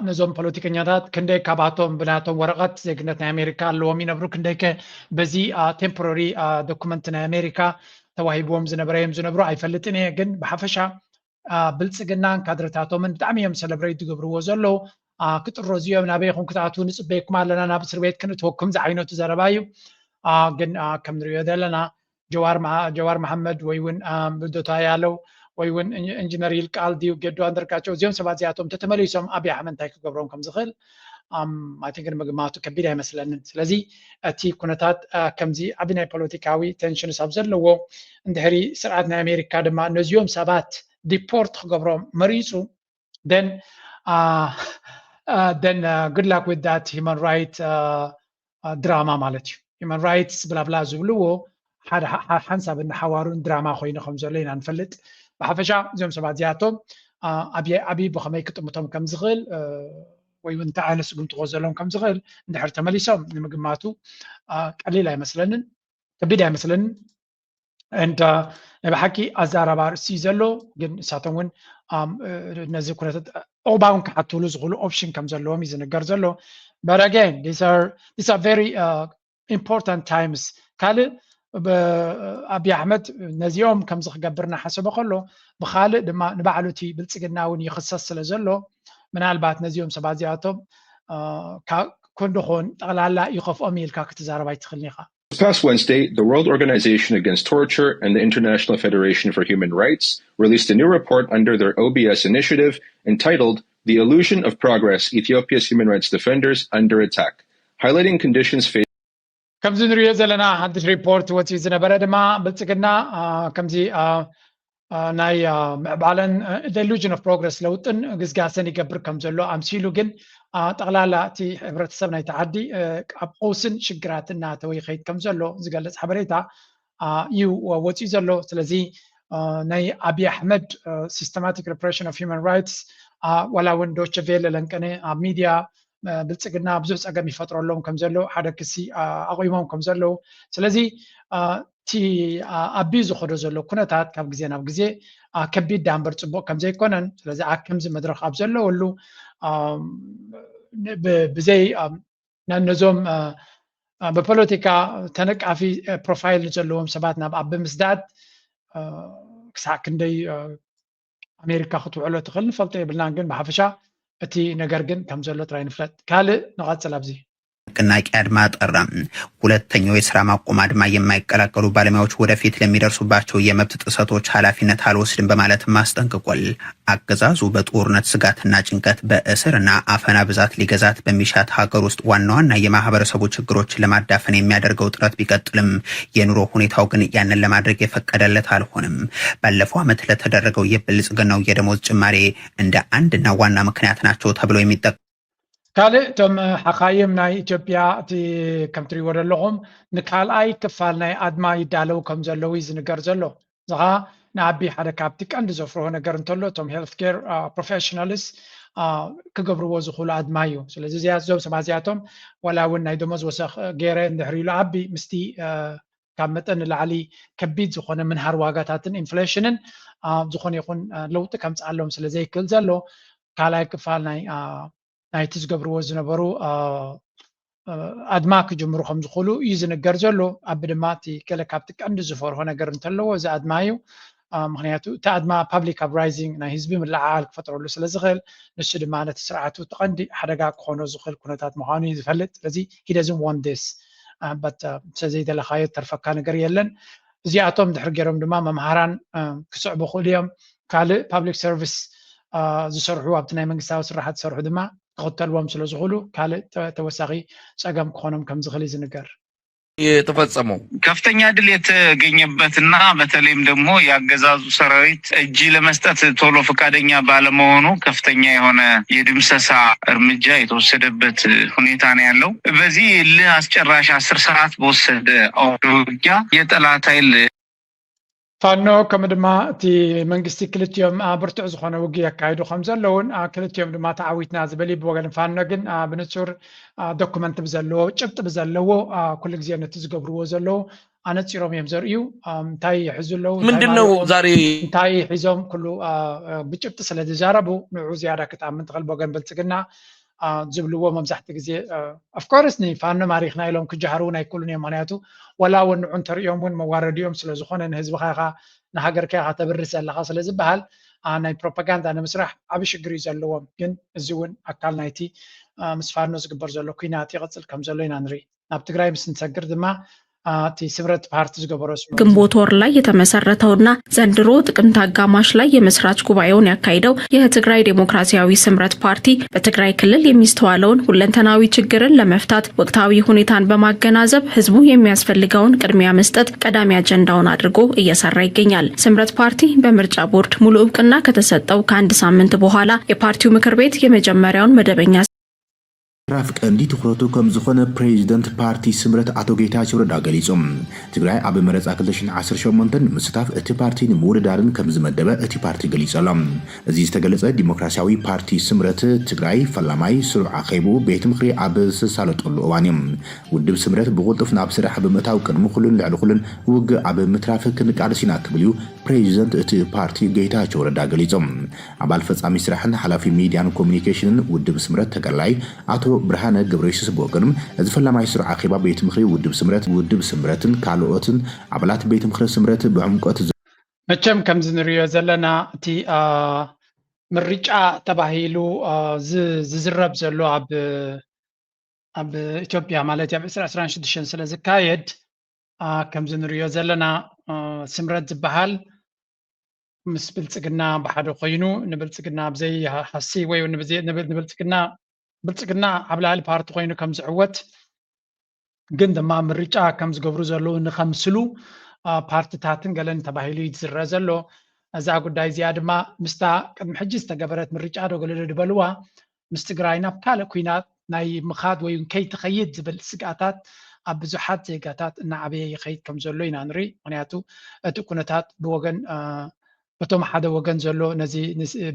ነዞም ፖለቲከኛታት ክንደይ ካባቶም ብናቶም ወረቐት ዜግነት ናይ ኣሜሪካ ኣለዎም ይነብሩ ክንደይከ በዚ ቴምፖራሪ ዶኩመንት ናይ ኣሜሪካ ተዋሂብዎም ዝነበረ እዮም ዝነብሩ ኣይፈልጥን እየ ግን ብሓፈሻ ብልፅግናን ካድረታቶምን ብጣዕሚ እዮም ሰለብሬት ዝገብርዎ ዘለዉ ክጥሮዝ እዮም ናበይኹም ክትኣትዉ ንፅበይኩም ኣለና ናብ እስር ቤት ክንእትወኩም ዝዓይነቱ ዘረባ እዩ ግን ከም ንሪኦ ዘለና ጀዋር መሓመድ ወይ እውን ልደታ ያለው ወይ እውን ኢንጂነር ይልቃል ዲዩ ገዱ አንደርጋቸው እዚኦም ሰባት እዚኣቶም ተተመሊሶም ኣብይ ኣሕመድ እንታይ ክገብሮም ከም ዝኽእል I think ምግማቱ ከቢድ ኣይመስለንን ስለዚ እቲ ኩነታት ከምዚ ዓብ ናይ ፖለቲካዊ ቴንሽን ኣብ ዘለዎ እንድሕሪ ስርዓት ናይ ኣሜሪካ ድማ ነዚኦም ሰባት ዲፖርት ክገብሮም መሪፁ then good luck with that human right drama ማለት እዩ human rights ብላብላ ዝብልዎ ሓደ ሓንሳብ እናሓዋሩን ድራማ ኮይኑ ከም ዘሎ ኢና ንፈልጥ ብሓፈሻ እዚኦም ሰባት እዚኣቶም ኣብይ ብኸመይ ክጥምቶም ከም ዝኽእል ወይ እውን እንታይ ዓይነት ስጉምትዎ ዘለዎም ከም ዝኽእል እንድሕር ተመሊሶም ንምግማቱ ቀሊል ኣይመስለንን ከቢድ ኣይመስለንን እንዳ ብሓቂ ኣዛራባ ርእሲ ዘሎ ግን ንሳቶም እውን ነዚ ኩነታት ዕቑባውን ክሓትውሉ ዝኽእሉ ኦፕሽን ከም ዘለዎም እዩ ዝንገር ዘሎ but again these are very important times ካልእ ኣብይ ኣሕመድ ነዚኦም ከም ዝክገብርና ሓሰበ ከሎ ብካልእ ድማ ንባዕሉ እቲ ብልፅግና እውን ይኽሰስ ስለ ዘሎ ምናልባት ነዚኦም ሰባት እዚኣቶም ኮንዶኾን ጠቕላላ ይኸፍኦም ኢልካ ክትዛረባ ይትኽእልኒ ኢኻ This past Wednesday, the World Organization Against Torture and the International Federation for Human Rights released a new report under their OBS initiative entitled The Illusion of Progress, Ethiopia's Human Rights Defenders Under Attack, highlighting conditions faced ከምዚ ንሪኦ ዘለና ሓድሽ ሪፖርት ወፂኡ ዝነበረ ድማ ብልፅግና ከምዚ ናይ ምዕባለን the illusion of progress ለውጥን ግስጋሰን ይገብር ከም ዘሎ ኣምሲሉ ግን ጠቕላላ እቲ ሕብረተሰብ ናይ ተዓዲ ኣብ ቀውስን ሽግራትን እናተወ ይኸይድ ከም ዘሎ ዝገልፅ ሓበሬታ እዩ ወፂኡ ዘሎ ስለዚ ናይ ኣብይ ኣሕመድ systematic repression of human rights ዋላ እውን ዶቼ ቬለ ለንቀነ ኣብ ሚድያ ብልፅግና ብዙሕ ፀገም ይፈጥረሎም ከም ዘሎ ሓደ ክሲ ኣቑሞም ከም ዘለው ስለዚ እቲ ኣቢዩ ዝኸዶ ዘሎ ኩነታት ካብ ግዜ ናብ ግዜ ከቢድ ዳንበር ፅቡቅ ከም ዘይኮነን ስለዚ ከምዚ መድረክ ኣብ ዘለወሉ ብዘይ ነዞም ብፖለቲካ ተነቃፊ ፕሮፋይል ዘለዎም ሰባት ናብ ኣብ ምስዳድ ክሳዕ ክንደይ ኣሜሪካ ክትውዕሎ ትኽእል ንፈልጦ የብልናን ግን ብሓፈሻ እቲ ነገር ግን ከም ዘሎ ጥራይ ንፍለጥ ካልእ ንቐፅል ኣብዚ ንቅናቄ አድማ ጠራ። ሁለተኛው የስራ ማቆም አድማ የማይቀላቀሉ ባለሙያዎች ወደፊት ለሚደርሱባቸው የመብት ጥሰቶች ኃላፊነት አልወስድም በማለትም አስጠንቅቋል። አገዛዙ በጦርነት ስጋትና ጭንቀት በእስርና አፈና ብዛት ሊገዛት በሚሻት ሀገር ውስጥ ዋና ዋና የማህበረሰቡ ችግሮችን ለማዳፈን የሚያደርገው ጥረት ቢቀጥልም የኑሮ ሁኔታው ግን ያንን ለማድረግ የፈቀደለት አልሆነም። ባለፈው ዓመት ለተደረገው የብልጽግናው የደሞዝ ጭማሬ እንደ አንድና ዋና ምክንያት ናቸው ተብሎ የሚጠቀ ካልእ እቶም ሓኻይም ናይ ኢትዮጵያ እቲ ከም ትሪእዎ ዘለኹም ንካልኣይ ክፋል ናይ ኣድማ ይዳለው ከም ዘለው ዝንገር ዘሎ እዚኻ ንዓቢ ሓደ ካብቲ ቀንዲ ዘፍርሆ ነገር እንተሎ እቶም ሄልት ኬር ፕሮፌሽናልስ ክገብርዎ ዝኽእሉ ኣድማ እዩ ስለዚ እዞም ሰባት እዚኣቶም ዋላ እውን ናይ ደሞዝ ወሰኽ ገይረ እንድሕር ኢሉ ዓቢ ምስቲ ካብ መጠን ንላዕሊ ከቢድ ዝኾነ ምንሃር ዋጋታትን ኢንፍሌሽንን ዝኾነ ይኹን ለውጢ ከምፅኣሎም ስለ ዘይክእል ዘሎ ካልኣይ ክፋል ናይቲ ዝገብርዎ ዝነበሩ ኣድማ ክጅምሩ ከም ዝኽእሉ እዩ ዝንገር ዘሎ ኣብ ድማ እቲ ገለ ካብቲ ቀንዲ ዝፈርሆ ነገር እንተለዎ እዚ ኣድማ እዩ ምክንያቱ እቲ ኣድማ ፓብሊክ ኣፕራይዚንግ ናይ ህዝቢ ምልዓዓል ክፈጥረሉ ስለ ዝኽእል ንሱ ድማ ነቲ ስርዓቱ እቲ ቀንዲ ሓደጋ ክኾኖ ዝኽእል ኩነታት ምዃኑ እዩ ዝፈልጥ ስለዚ he doesn't want this but ስለዘይደለኻዮ ተርፈካ ነገር የለን እዚኣቶም ድሕሪ ገይሮም ድማ መምሃራን ክስዕቡ ክእሉ እዮም ካልእ ፓብሊክ ሰርቪስ ዝሰርሑ ኣብቲ ናይ መንግስታዊ ስራሓት ዝሰርሑ ድማ ክኽተልዎም ስለ ዝኽእሉ ካልእ ተወሳኺ ፀገም ክኾኖም ከም ዝኽእል እዩ ዝንገር የተፈጸመው ከፍተኛ ድል የተገኘበትና በተለይም ደግሞ ያገዛዙ ሰራዊት እጅ ለመስጠት ቶሎ ፈቃደኛ ባለመሆኑ ከፍተኛ የሆነ የድምሰሳ እርምጃ የተወሰደበት ሁኔታ ነው ያለው። በዚህ ለአስጨራሽ 10 ሰዓት በወሰደ ውጊያ የጠላት ኃይል ፋኖ ከም ድማ እቲ መንግስቲ ክልቲኦም ብርቱዕ ዝኾነ ውግእ ያካይዱ ከም ዘለውን ክልቲኦም ድማ ተዓዊትና ዝበል ብወገን ፋኖ ግን ብንጹር ዶኩመንት ብዘለዎ ጭብጢ ብዘለዎ ኩሉ ግዜ ነቲ ዝገብርዎ ዘለዉ ኣነፂሮም እዮም ዘርእዩ እንታይ ሒዙ ኣለዉ ምንድነው ዛሬ እንታይ ሒዞም ኩሉ ብጭብጢ ስለ ዝዛረቡ ንዑ ዝያዳ ክትኣምን ትኽእል ብወገን ብልፅግና ዝብልዎ መብዛሕቲ ግዜ ኣፍኮርስ ንፋኖ ማሪኽና ኢሎም ክጀሃሩ ናይ ኩሉን እዮም ምክንያቱ ወላ እውን ንዑ እንተሪኦም እውን መዋረዲኦም ስለ ዝኾነ ንህዝብኻ ኢኻ ንሃገርካ ኢኻ ተብርስ ዘለኻ ስለ ዝበሃል ናይ ፕሮፓጋንዳ ንምስራሕ ዓብ ሽግር እዩ ዘለዎም ግን እዚ እውን ኣካል ናይቲ ምስ ፋኖ ዝግበር ዘሎ ኩናት ይቕፅል ከም ዘሎ ኢና ንርኢ ናብ ትግራይ ምስ ንሰግር ድማ ስምረት ፓርቲ ዝገበሮ ግንቦት ወር ላይ የተመሰረተውና ዘንድሮ ጥቅምት አጋማሽ ላይ የመስራች ጉባኤውን ያካሄደው የትግራይ ዴሞክራሲያዊ ስምረት ፓርቲ በትግራይ ክልል የሚስተዋለውን ሁለንተናዊ ችግርን ለመፍታት ወቅታዊ ሁኔታን በማገናዘብ ህዝቡ የሚያስፈልገውን ቅድሚያ መስጠት ቀዳሚ አጀንዳውን አድርጎ እየሰራ ይገኛል። ስምረት ፓርቲ በምርጫ ቦርድ ሙሉ እውቅና ከተሰጠው ከአንድ ሳምንት በኋላ የፓርቲው ምክር ቤት የመጀመሪያውን መደበኛ ራፍ ቀንዲ ትኩረቱ ከም ዝኾነ ፕሬዚደንት ፓርቲ ስምረት አቶ ጌታቸው ረዳ ገሊጾም ትግራይ ኣብ መረፃ 2018 ምስታፍ እቲ ፓርቲ ንምውድዳርን ከም ዝመደበ እቲ ፓርቲ ገሊጾሎም እዚ ዝተገለጸ ዲሞክራሲያዊ ፓርቲ ስምረት ትግራይ ፈላማይ ስሩዕ ኣኼቡ ቤት ምክሪ ኣብ ዝሳለጠሉ እዋን እዮም ውድብ ስምረት ብቁልጡፍ ናብ ስራሕ ብምእታው ቅድሚ ኩሉን ልዕሊ ኩሉን ውግእ ኣብ ምትራፍ ክንቃለስ ኢና ክብል እዩ ፕሬዚደንት እቲ ፓርቲ ጌታቸው ረዳ ገሊጾም ኣባል ፈጻሚ ስራሕን ሓላፊ ሚድያን ኮሙኒኬሽንን ውድብ ስምረት ተቀላይ አቶ ብርሃነ ገብረየሱስ በወገንም እዚ ፈላማይ ስሩዕ ኣኼባ ቤት ምክሪ ውድብ ስምረትን ካልኦትን ኣባላት ቤት ምክሪ ስምረት ብዕምቆት መቸም ከም ዝንሪዮ ዘለና እቲ ምርጫ ተባሂሉ ዝዝረብ ዘሎ ኣብ ኢትዮጵያ ማለት ኣብ 2026 ስለ ዝካየድ ከም ዝንሪዮ ዘለና ስምረት ዝበሃል ምስ ብልፅግና ብሓደ ኮይኑ ንብልፅግና ብዘይ ሓሲ ወይ ብልፅግና ኣብ ላዕሊ ፓርቲ ኮይኑ ከም ዝዕወት ግን ድማ ምርጫ ከም ዝገብሩ ዘለዉ ንኸምስሉ ፓርቲታትን ገለን ተባሂሉ ይዝረአ ዘሎ እዛ ጉዳይ እዚኣ ድማ ምስታ ቅድሚ ሕጂ ዝተገበረት ምርጫ ደገለለ ድበልዋ ምስ ትግራይ ናብ ካልእ ኩናት ናይ ምኻድ ወይ ከይትኸይድ ዝብል ስጋኣታት ኣብ ብዙሓት ዜጋታት እናዓበየ ይኸይድ ከም ዘሎ ኢና ንርኢ ምክንያቱ እቲ ኩነታት ብወገን በቶም ሓደ ወገን ዘሎ ነዚ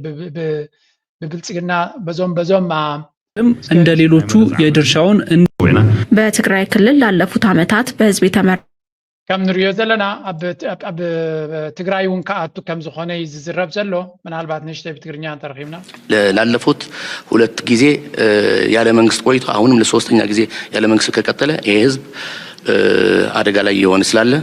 ብብልፅግና በዞም እንደ ሌሎቹ የድርሻውን በትግራይ ክልል ላለፉት ዓመታት በህዝብ የተመራ ከም ንሪዮ ዘለና ኣብ ትግራይ እውን ከኣቱ ከም ዝኾነ ይዝረብ ዘሎ ምናልባት ንእሽተይ ብትግርኛ ተረኺብና ላለፉት 2 ጊዜ ያለ መንግስት ቆይቶ አሁንም ለሶስተኛ ጊዜ ያለ መንግስት ከቀጠለ ይሄ ህዝብ አደጋ ላይ የሆነ ስላለ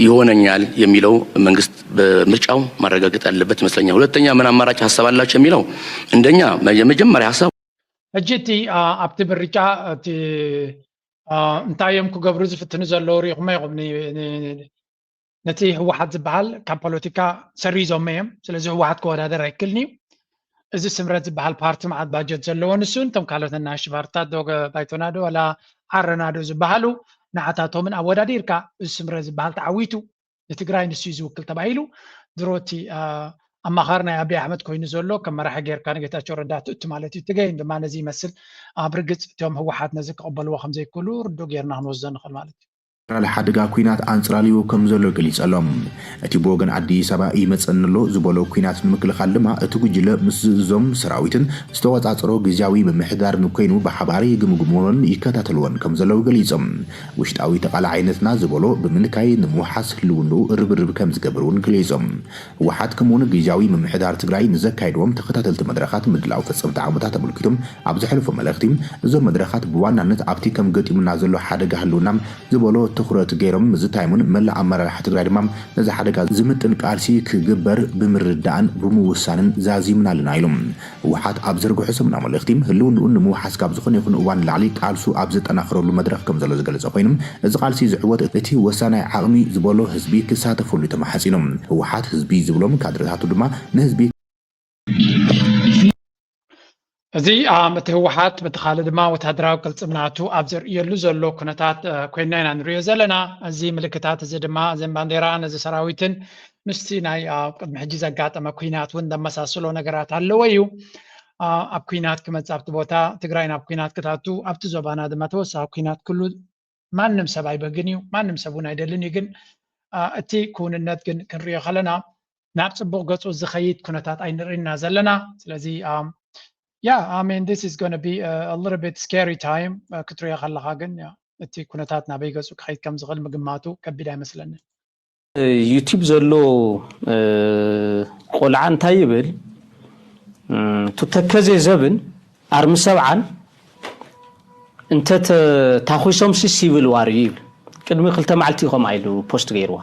ይሆነኛል የሚለው መንግስት በምርጫው ማረጋገጥ ያለበት ይመስለኛል። ሁለተኛ ምን አማራጭ ሐሳብ አላችሁ የሚለው እንደኛ የመጀመሪያ ሐሳብ እጅቲ ኣብቲ ምርጫ እቲ እንታዮም ክገብሩ ዝፍትኑ ዘለዉ ሪኢኹም ኢኹም ነቲ ህወሓት ዝበሃል ካብ ፖለቲካ ሰሪዞም እዮም ስለዚ ህወሓት ክወዳደር ኣይክእልን እዩ እዚ ስምረት ዝበሃል ፓርቲ መዓት ባጀት ዘለዎ ንሱ እቶም ካልኦት ኣናእሽቲ ፓርቲታት ዶ ባይቶናዶ ወላ ዓረናዶ ዝበሃሉ ንዓታቶምን ኣወዳዲርካ እዚ ስምረት ዝበሃል ተዓዊቱ ንትግራይ ንሱ ዝውክል ተባሂሉ ድሮቲ ኣማኻሪ ናይ ኣብይ ኣሕመድ ኮይኑ ዘሎ ከም መራሒ ጌርካ ንጌታቸው ረዳ ትእቱ ማለት እዩ ትገይን ድማ ነዚ ይመስል ብርግፅ እቶም ህወሓት ነዚ ክቕበልዎ ከም ዘይክእሉ ርዶ ጌርና ክንወስዶ ንኽእል ማለት እዩ ለሓደጋ ኩናት አንጽራሊዮ ከም ዘሎ ገሊጸሎም እቲ ቦገን አዲስ አበባ ይመጽንሎ ዝበሎ ኩናት ንምክልኻል ድማ እቲ ጉጅለ ምስ ዞም ሰራዊትን ዝተወጻጽሮ ግዚያዊ ምምሕዳር ንኮይኑ ብሓባሪ ግምግሞን ይከታተልዎን ከም ዘለው ገሊጾም ውሽጣዊ ተቃላዓይነትና ዝበሎ ብምንካይ ንምውሓስ ህልውኑ ርብርብ ከም ዝገብሩን ገሊጾም ወሓት ከምኡን ግዚያዊ ምምሕዳር ትግራይ ንዘካይድዎም ተኸታተልቲ መድረኻት ምድላው ፈጸምቲ ዓመታት ተመልኪቶም ኣብ ዝሕልፎ መልእኽቲ እዞም መድረኻት ብዋናነት ኣብቲ ከም ገጢሙና ዘሎ ሓደጋ ህልውና ዝበሎ ትኩረት ገይሮም ዝታይሙን መላ ኣመራርሓ ትግራይ ድማ ነዚ ሓደጋ ዝምጥን ቃልሲ ክግበር ብምርዳእን ብምውሳንን ዛዚምናልና ኢሎም ወሓት ኣብ ዘርግሑ ሰምና መልእኽቲ ህልውንኡ ንምውሓስ ካብ ዝኾነ ይኹን እዋን ላዕሊ ቃልሱ ኣብ ዝጠናኽረሉ መድረኽ ከም ዘሎ ዝገልጸ ኮይኖም እዚ ቃልሲ ዝዕወት እቲ ወሳናይ ዓቕሚ ዝበሎ ህዝቢ ክሳተፈሉ ተማሓፂኖም ወሓት ህዝቢ ዝብሎም ካድረታቱ ድማ ንህዝቢ እዚ እቲ ህወሓት በተኻለ ድማ ወታደራዊ ቅልጽምናቱ ኣብ ዘርእየሉ ዘሎ ኩነታት ኮይና ኢና ንሪኦ ዘለና እዚ ምልክታት እዚ ድማ እዘን ባንዴራ ነዚ ሰራዊትን ምስቲ ናይ ቅድሚ ሕጂ ዘጋጠመ ኩናት እውን ዘመሳሰሎ ነገራት ኣለዎ እዩ ኣብ ኩናት ክመጽእ ኣብቲ ቦታ ትግራይ ናብ ኩናት ክታቱ ኣብቲ ዞባና ድማ ተወሳኺ ኩናት ኩሉ ማንም ሰብ ኣይበግን እዩ ማንም ሰብ እውን ኣይደልን እዩ ግን እቲ ኩንነት ግን ክንሪኦ ከለና ናብ ጽቡቕ ገጹ ዝኸይድ ኩነታት ኣይንርኢና ዘለና ስለዚ Yeah, I mean, this is going to be a little bit scary time. كتريا خلها جن تي كنتاتنا بيجاسو كحيد كم زغل مجمعاتو كبداية مثلاً. يوتيوب زلو قلعان تايبل تتكزي زبن أرم سبعا أنت تاخذ سمسي سيفل واريو كده مخلت معلتيهم عيلو بوست غيروا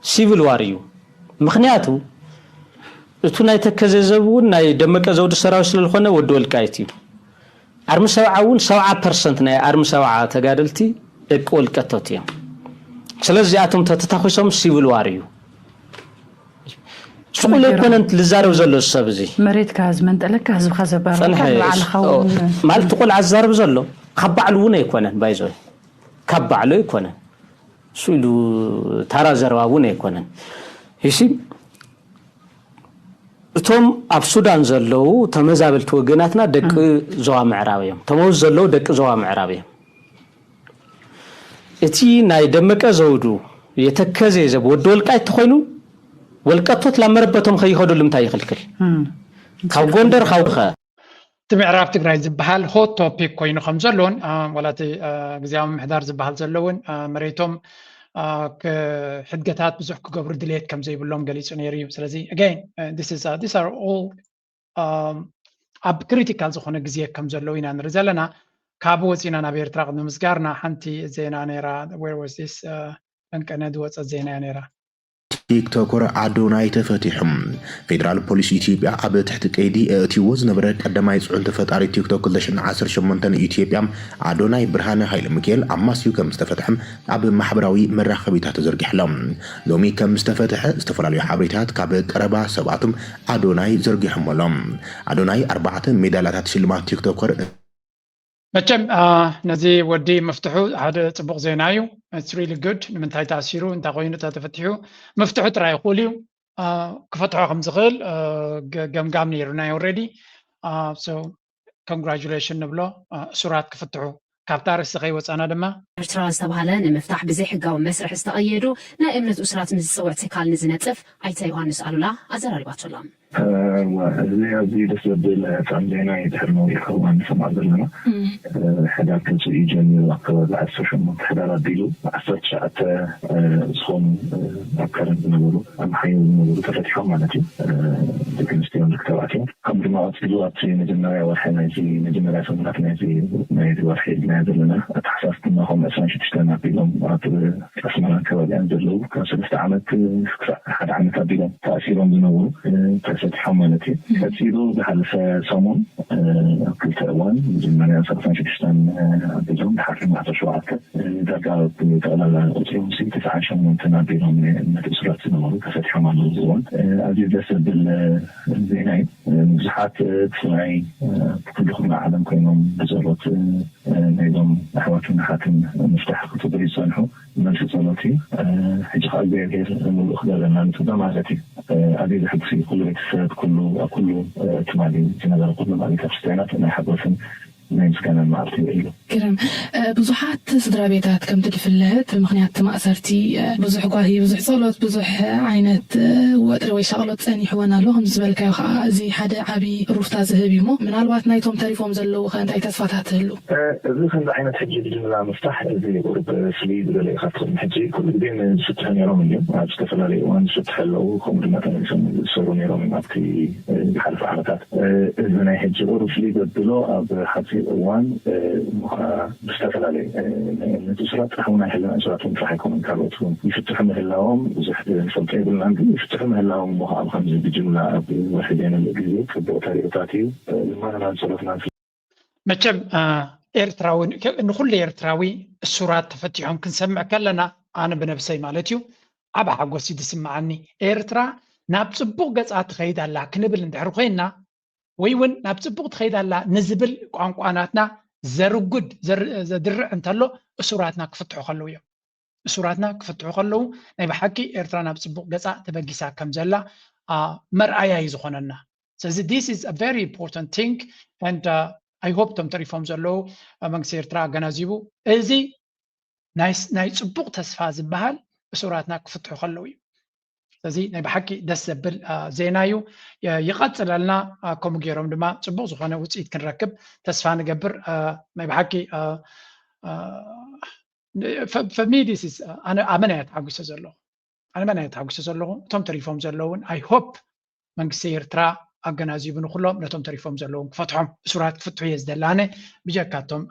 سيفل واريو مخنياتو እቱ ናይ ተከዘዘቡን ናይ ደመቀ ዘውድ ሰራዊት ስለልኾነ ወዶ ወልቃይቲ ኣርሚ ሰብዓውን 70% ናይ ኣርሚ ሰብዓ ተጋደልቲ ደቂ ወልቀቶት እዮም ስለዚ ኣቶም ተተታኺሶም ሲቪል ዋር እዩ ስቁል ኮነንት ልዛረብ ዘሎ ሰብ እዚ መሬት ካዝ መንጠለካ ህዝብካ ዘባረካ ባዕልኻውን ማለት ቆል ዓዛርብ ዘሎ ከባዕሉ እውን ኣይኮነን ባይዞይ ከባዕሉ ኣይኮነን ስሉ ታራ ዘርባውን ኣይኮነን ይሲ እቶም ኣብ ሱዳን ዘለው ተመዛበልቲ ወገናትና ደቂ ዞባ ምዕራብ እዮም ተመውዝ ዘለው ደቂ ዞባ ምዕራብ እዮም እቲ ናይ ደመቀ ዘውዱ የተከዘ ዘብ ወዶ ወልቃይት ኮይኑ ወልቀቶት ላመረበቶም ከይኸዱሉ እንታይ ይኽልክል ካብ ጎንደር ካውኸ ምዕራብ ትግራይ ዝበሃል ሆት ቶፒክ ኮይኑ ከም ዘሎን ወላቲ ግዝያዊ ምሕዳር ዝበሃል ዘለውን መሬቶም كحدقات بزح كقبر دليت كم زي بلوم قليل سنيريو سلزي again these are all ab critical زخونه جزية كم زلوين عن رزلنا كابوس إن أنا بيرتراق نمسكارنا حنتي زينا نيرا where was this أنك أنا دوت زينا نيرا ቲክቶከር አዶናይ ተፈቲሑም ፌደራል ፖሊስ ኢትዮጵያ ኣብ ትሕቲ ቀይዲ እቲዎ ዝነበረ ቀዳማይ ጽዑንተ ፈጣሪ ቲክቶክ 2018 ኢትዮጵያ አዶናይ ብርሃነ ኃይለ ሚካኤል ኣማስዩ ከም ዝተፈትሐም ኣብ ማሕበራዊ መራኸቢታት ተዘርጊሕሎም ሎሚ ከም ዝተፈትሐ ዝተፈላለዩ ሓበሬታት ካብ ቀረባ ሰባቱም አዶናይ ዘርጊሖምሎም አዶናይ 4 ሜዳልያታት ሽልማት ቲክቶከር መቸም ነዚ ወዲ መፍትሑ ሓደ ጽቡቕ ዜና እዩ it's really good ንምንታይ ተኣሲሩ እንታይ ኮይኑ ተፈትሑ መፍትሑ ጥራይ ይኹል እዩ ክፈትሖ ከም ዝኽእል ገምጋም ነይሩና already so congratulations ንብሎ ሱራት ክፍትሑ ካብታ ርእሲ ከይወፃና ድማ ኤርትራ ዝተባሃለ ንምፍታሕ ብዘይ ሕጋዊ መስርሕ ዝተቐየዱ ናይ እምነት እስራት ንዝፅውዕ ትካል ንዝነጥፍ ኣይተ ዮሃንስ ኣሉላ ኣዘራሪባቸሎም እዚ ኣዝዩ ደስ ዘብል ዜና ይድሕርኖ ይኸውን ንሰማዕ ዘለና ሕዳር ክንስኡ ጀሚሩ ኣብ ከባቢ 18 ሕዳር ኣቢሉ 19 ዝኾኑ ኣብ ከረን ዝነበሩ ኣብ ሓይሉ ዝነበሩ ተፈቲሖም ማለት እዩ ደቂ ኣንስትዮን ደቂ ተባዕትዮን ከም ድማ ቀፂሉ ኣብቲ መጀመርያ ወርሒ ናይዚ መጀመርያ ሰሙናት ናይዚ ወርሒ ኢልና ዘለና ታሕሳስ ድማ ከም 26 ኣቢሎም ኣብ ኣስመራን ከባቢያን ዘለዉ ካብ 3 ዓመት ክሳብ 1 ዓመት ኣቢሎም ተኣሲሮም ዝነበሩ ተፈቲሖም ማለት እዩ ቀፂሉ ዝሓለፈ ሰሙን ኣብ ክልተ እዋን መጀመርያ 36 ኣቢሎም ድሓር 17 ዳርጋ ጠቕላላ ቁፅሮም 98 ኣቢሎም እምነት እስራት ዝነበሩ ተፈቲሖም ኣለዉ እዚ እዋን ኣዝዩ ደስ ዘብል ዜና እዩ ብዙሓት ብፍላይ ብኩሉ ክፍለ ዓለም ኮይኖም ብፀሎት ናይዞም ኣሕዋትን ኣሓትን ምፍታሕ ክትብሉ ይፀንሑ መልሲ ጸሎት እዩ ሕጂ ከዓ እግዚኣብሔር ሙሉእ ክገብረና ንትዳ ማለት እዩ ኣዝዩ ዘሕጉስ እዩ ኩሉ ቤተሰብ ኩሉ ትማሊ ዝነበረ ኩሉ ኣብ ቤተክርስትያናት ናይ ሓጎስን نايمس كان المعرفة إله كرم بزحات سدرا بيتات كم تدفلت مخنيات مأسرتي بزح قاهي بزح صلوت بزح عينت وقتر ويشغلت ثاني حوانا لهم زبالك زي حدا عبي رفتا زهبيمو من الوقت نايتهم تاريفهم زلو خانت أي تسفاتات هلو زي خند عينت حجي بجملة مفتاح زي قرب سليد ولا خاطر حجي كل دين ستها نيرام اليوم عاد استفل عليه وان ستح له خمر مثلا يسمى السرو نيرام مابتي بحلف عمتات إذن حجي قرب سليد بدلو أب حتى وان بستفل عليه نتسرات حونا حلنا أسراتهم فحيكون كارلوتهم يفتح مهلاهم زحد نسلطين بالعندي يفتح مهلاهم مهاب خمس بجملة واحدين الجزء في البوتاري بتاعتي لما أنا نصرفنا في متشب إيرتراوي إنه كل إيرتراوي السورات تفتحهم كنسمع كلنا أنا بنفسي مالتيو أبا حقوسي تسمعني إيرترا نابصبوق قصات خيد الله كنبل ندحرو خينا ويون نابصبوق تخيد الله نزبل قانقاناتنا زرقد زدرع انتلو السوراتنا كفتحو خلو يوم السوراتنا كفتحو خلو ناي بحكي إيرترا نابصبوق قصات تبقيسا كمزلا مرأيا يزخوننا. So this is a very important thing and I hope them to reform the law among Sertra Ganazibu. Ezi ناي صبوق تسفا زبهال بسوراتنا كفتحو خلوي. زي ناي بحكي دسبل زينايو يقتل لنا كومجيروم دما صبوق زخانه وصيت كنركب تسفا نقبر ناي بحكي فمي this is انا امنيت حقوس زلو انا امنيت حقوس زلو توم تريفورم زلون I hope من سيرترا أجنازيبن كلهم نتوم تريفهم زلهم فتحهم سورات فتحوا يزدلانه بجاكاتهم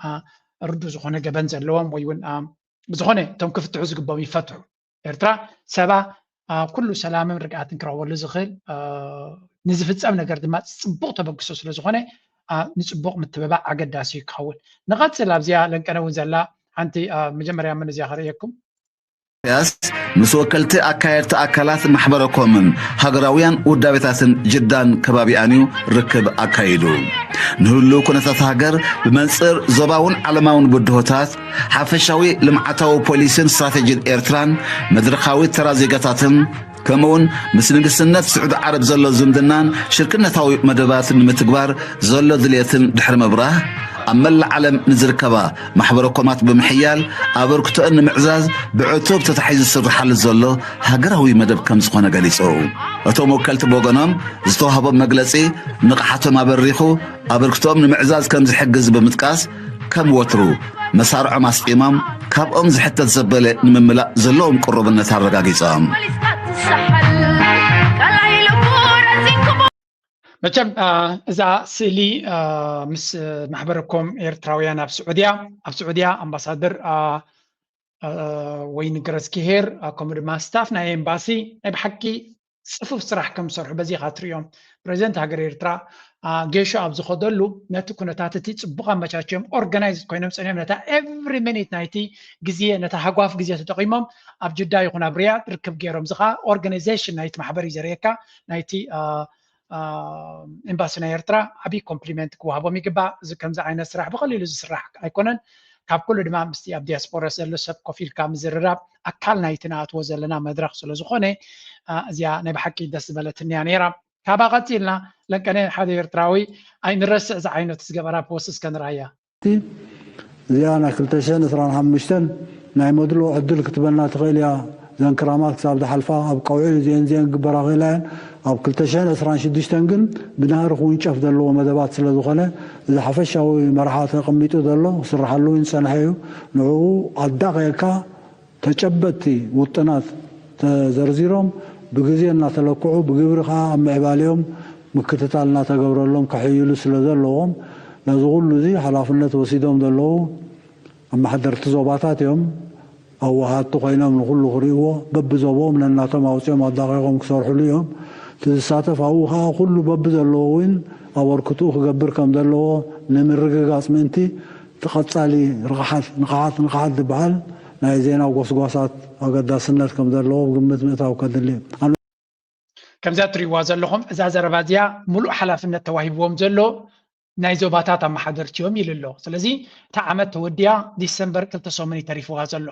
ردوا زخانة جبان زلهم ويون بزخانة توم كفتحوا زقبهم يفتحوا إرترا سبا كل سلام من رجعت نكرهوا لزخيل نزفت أمنا قرد ما صبوق تبقصص لزخانة نصبوق متبع عقد داسي كحول نقد سلام زيا لأنك أنا وزلا أنتي مجمرة من زيا خريجكم ياس مسوكلت أكايرت أكلات محبركم هجراويان ودابتاسن جدا كبابي أنيو ركب أكايدو نهلو كنت تهجر بمنصر زباون علماون بدهوتات حفشاوي لمعتاو بوليسين استراتيجي إيرتران مدرخاوي ترازيقاتاتن كمون مثل نقصنات سعود عرب زلو زمدنان شركنا تاوي مدبات المتقبار زلو ذليتن دحر مبراه أما العالم نزركبا محبركمات بمحيال أبركتو أن معزاز بعتوب تتحيز السر حل الزلو هاقراوي مدب كم سخونا قليسو أتو موكلت بوغنام زتوهبا مقلسي نقحاتو ما بريخو أبركتو أن معزاز كم زحقز بمتقاس كم وترو مسارع ماس إمام كاب أمز حتى تزبالي نمملا زلوهم قربنا تارقاقيسام مجم إذا سيلي مس محبركم إيرتراويان في السعودية أمباسادر وين جرسكي هير كومر ما ستافنا إمباسي بحكي صفوف صراحة كم صرح بزي خاطر يوم بريزنت هاجر إيرترا جيشو أبز خدلو نتو كنا تاتي تبقى مشاكم organized كوينم سنيم نتا every minute نايتي جزية نتا هقواف جزية تقيمهم أبجدا يكون أبريات ركب جيرهم زخا organization نايت محبري زريكا نايتي إمباسنا إيرترا أبي كومبليمنت كوهابو ميقبا زكام زعينا سراح بقليل زسراح أيكونن كاب كل دما مستي أب دياسبورا سلو سب كوفيل كام زرراب أكال نايتنا أتوزل لنا مدرخ سلو زيا نبحكي دس بلتني يعني راب كابا قتلنا لكن حدا إيرتراوي أي نرسع زعينا تسقبرا بوسس كان رايا زيانا كلتشان إثران حمشتن نعمدلو عدل كتبنا تغيليا زين كرامات ساب حلفا أب قوعي زين قبرا غيلان أب كلتشان إثران شدشتنقن بنهار خوين شاف دلو مدبات سلدوخنا إذا حفشاوي مرحات قميتو دلو سرحلو إنسان حيو نعو الدقيقة تشبتي وطنات تزرزيرهم بجزينا تلقوا بجبرها أم عباليهم مكتتالنا تجبر لهم كحيلو سلدلهم لازقول ذي حلافنا توسيدهم دلو أما حضرت زوباتاتهم أو هاتو قينا من كل خريوه ببزوبهم لأن تما وسيم الدقيقهم كسر حليهم تساتف أوها كل ببزلوين أو ركتوه جبر كم دلو نمر رجاس منتي تقطعلي نقعات دبعال نايزين أو قصقصات أقدر سنة كم دلو قمت متى وكدلي كم ذات رواز لهم إذا زربازيا ملو حلافنا التواهبهم زلو نايزو باتاتا ما حضرتيهم يللو سلازي تعمد توديا ديسمبر كلتا سومني تاريخ وغازلو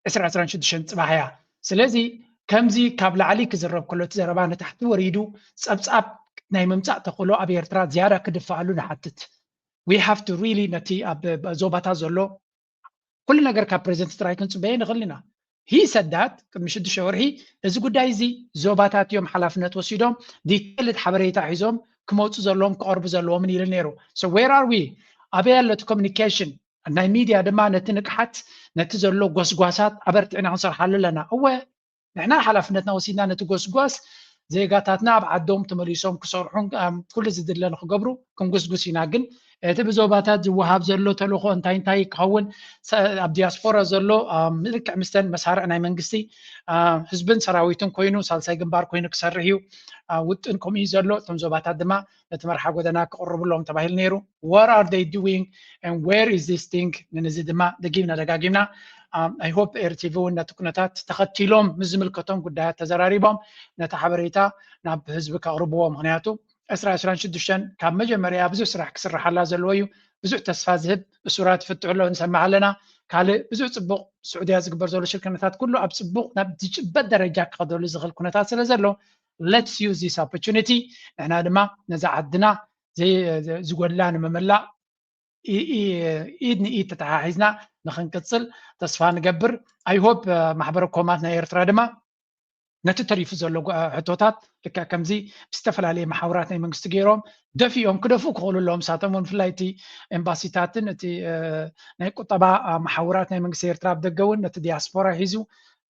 إسرع شدشن صباحيا سلازي كمزي كابل عليك زرب كله تزربانه تحت وريدو صبصاب ناي ممصع تقولو ابي إيرترا زياره كدفعلو نحتت we have to really نتي زوباتا زلو كل ነገር ካብ ፕሬዚደንት ትግራይ ክንፅበየ ንኽእል ኢና he said that ቅድሚ 6 ወርሒ እዚ ጉዳይ እዚ ዞባታት እዮም ሓላፍነት ወሲዶም ዲቴይልድ ሓበሬታ ሒዞም ክመፁ ዘለዎም ክቐርቡ ዘለዎም ኢሉ ነይሩ so where are we ኣበይ ኣሎ እቲ ኮሚኒኬሽን ናይ ሚድያ ድማ ነቲ ንቅሓት ነቲ ዘሎ ጎስጓሳት ኣበርቲዕና ክንሰርሓሉ ኣለና እወ ንሕና ሓላፍነትና ወሲድና ነቲ ጎስጓስ ዜጋታትና ኣብ ዓዶም ተመሊሶም ክሰርሑን ኩሉ ዝድለ ንክገብሩ ክንጉስጉስ ኢና ግን እቲ ብዞባታት ዝወሃብ ዘሎ ተልእኮ እንታይ ክኸውን ኣብ ዲያስፖራ ዘሎ ምልክዕ ምስተን መሳርዕ ናይ መንግስቲ ህዝብን ሰራዊትን ኮይኑ ሳልሳይ ግንባር ኮይኑ ክሰርሕ እዩ ውጥን ከምኡ ዘሎ እቶም ዞባታት ድማ ነቲ መርሓ ጎደና ክቅርብሎም ተባሂሉ ነይሩ what are they doing and where is this thing ነዚ ድማ ደጋጊምና I hope RTV ነቲ ኩነታት ተኸቲሎም ምዝምልከቶም ጉዳያት ተዘራሪቦም ነቲ ሓበሬታ ናብ ህዝቢ ከቕርብዎ ምክንያቱ 2026 ካብ መጀመርያ ብዙሕ ስራሕ ክስራሓላ ዘለዎ እዩ ብዙሕ ተስፋ ዝህብ እሱራት ፍትሕሎ ንሰማዕ ኣለና ካልእ ብዙሕ ፅቡቕ ስዑድያ ዝግበር ዘሎ ሽርክነታት ኩሉ ኣብ ፅቡቕ ናብ ዝጭበጥ ደረጃ ክኸደሉ ዝኽእል ኩነታት ስለ ዘሎ let's use this opportunity ንሕና ድማ ነዛ ዓድና ዝጎድላ ንምምላእ ኢድ ንኢድ ተተሓሒዝና ንኽንቅፅል ተስፋ ንገብር I hope ማሕበረ ኮማት ናይ ኤርትራ ድማ ነቲ ተሪፉ ዘሎ ሕቶታት ልክዕ ከምዚ ብዝተፈላለየ ማሕበራት ናይ መንግስቲ ገይሮም ደፊኦም ክደፉ ክኽእሉ ኣለዎም ሳቶም ብፍላይ እቲ ኤምባሲታትን እቲ ናይ ቁጠባ ማሕበራት ናይ መንግስቲ ኤርትራ ብደገ እውን ነቲ ዲያስፖራ ሒዙ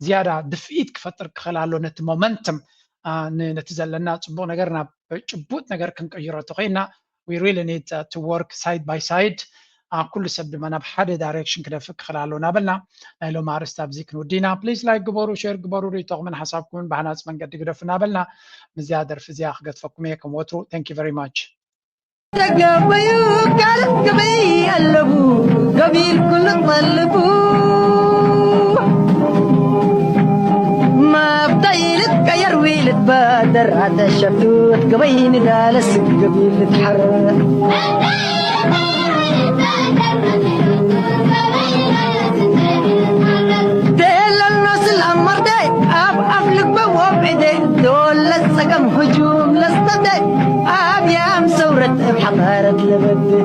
ዝያዳ ድፍኢት ክፈጥር ክኽእል ኣሎ ነቲ ሞመንተም ነቲ ዘለና ፅቡቕ ነገር ናብ ጭቡጥ ነገር ክንቀይሮ ተኾይና we really need to work side by side ኩሉ ሰብ ድማ ናብ ሓደ ዳይሬክሽን ክደፍእ ክኽእል ኣሎ ናበልና ናይ ሎም ኣርስታ ኣብዚ ክንውዲና ፕሊዝ ላይክ ግበሩ ሼር ግበሩ ሪጠቕምን ሓሳብኩምን ብሃናፅ መንገዲ ግደፉ ናበልና ምዝያ ደርፊ እዚኣ ክገድፈኩም እየ ከም ወትሩ ታንክ ዩ ቨሪ ማች ተገበዩ ካልት ገበይ ኣለቡ ገቢል ኩሉ ጠልቡ مبطيلت كير ويلت بادر عدا شفتوت قبين دالس قبيل تحرر ديل الناس الأمر داي أفلق بواب عدي دول لسقم هجوم لستدي أب يام سورة بحضارة لبدي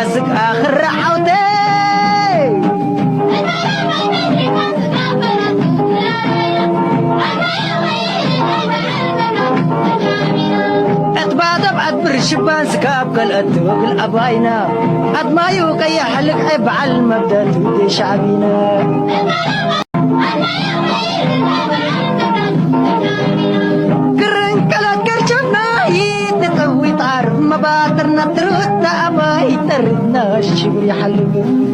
أسك آخر رحوتي اتبادب ادبر الشبان سكاب كل اتوب الاباينا ادما يوقي حلق عيب على المبدا تودي شعبينا كرن كلا كرشنا يتقوي طارف مبادرنا تروت اباي تردنا الشبر يحلق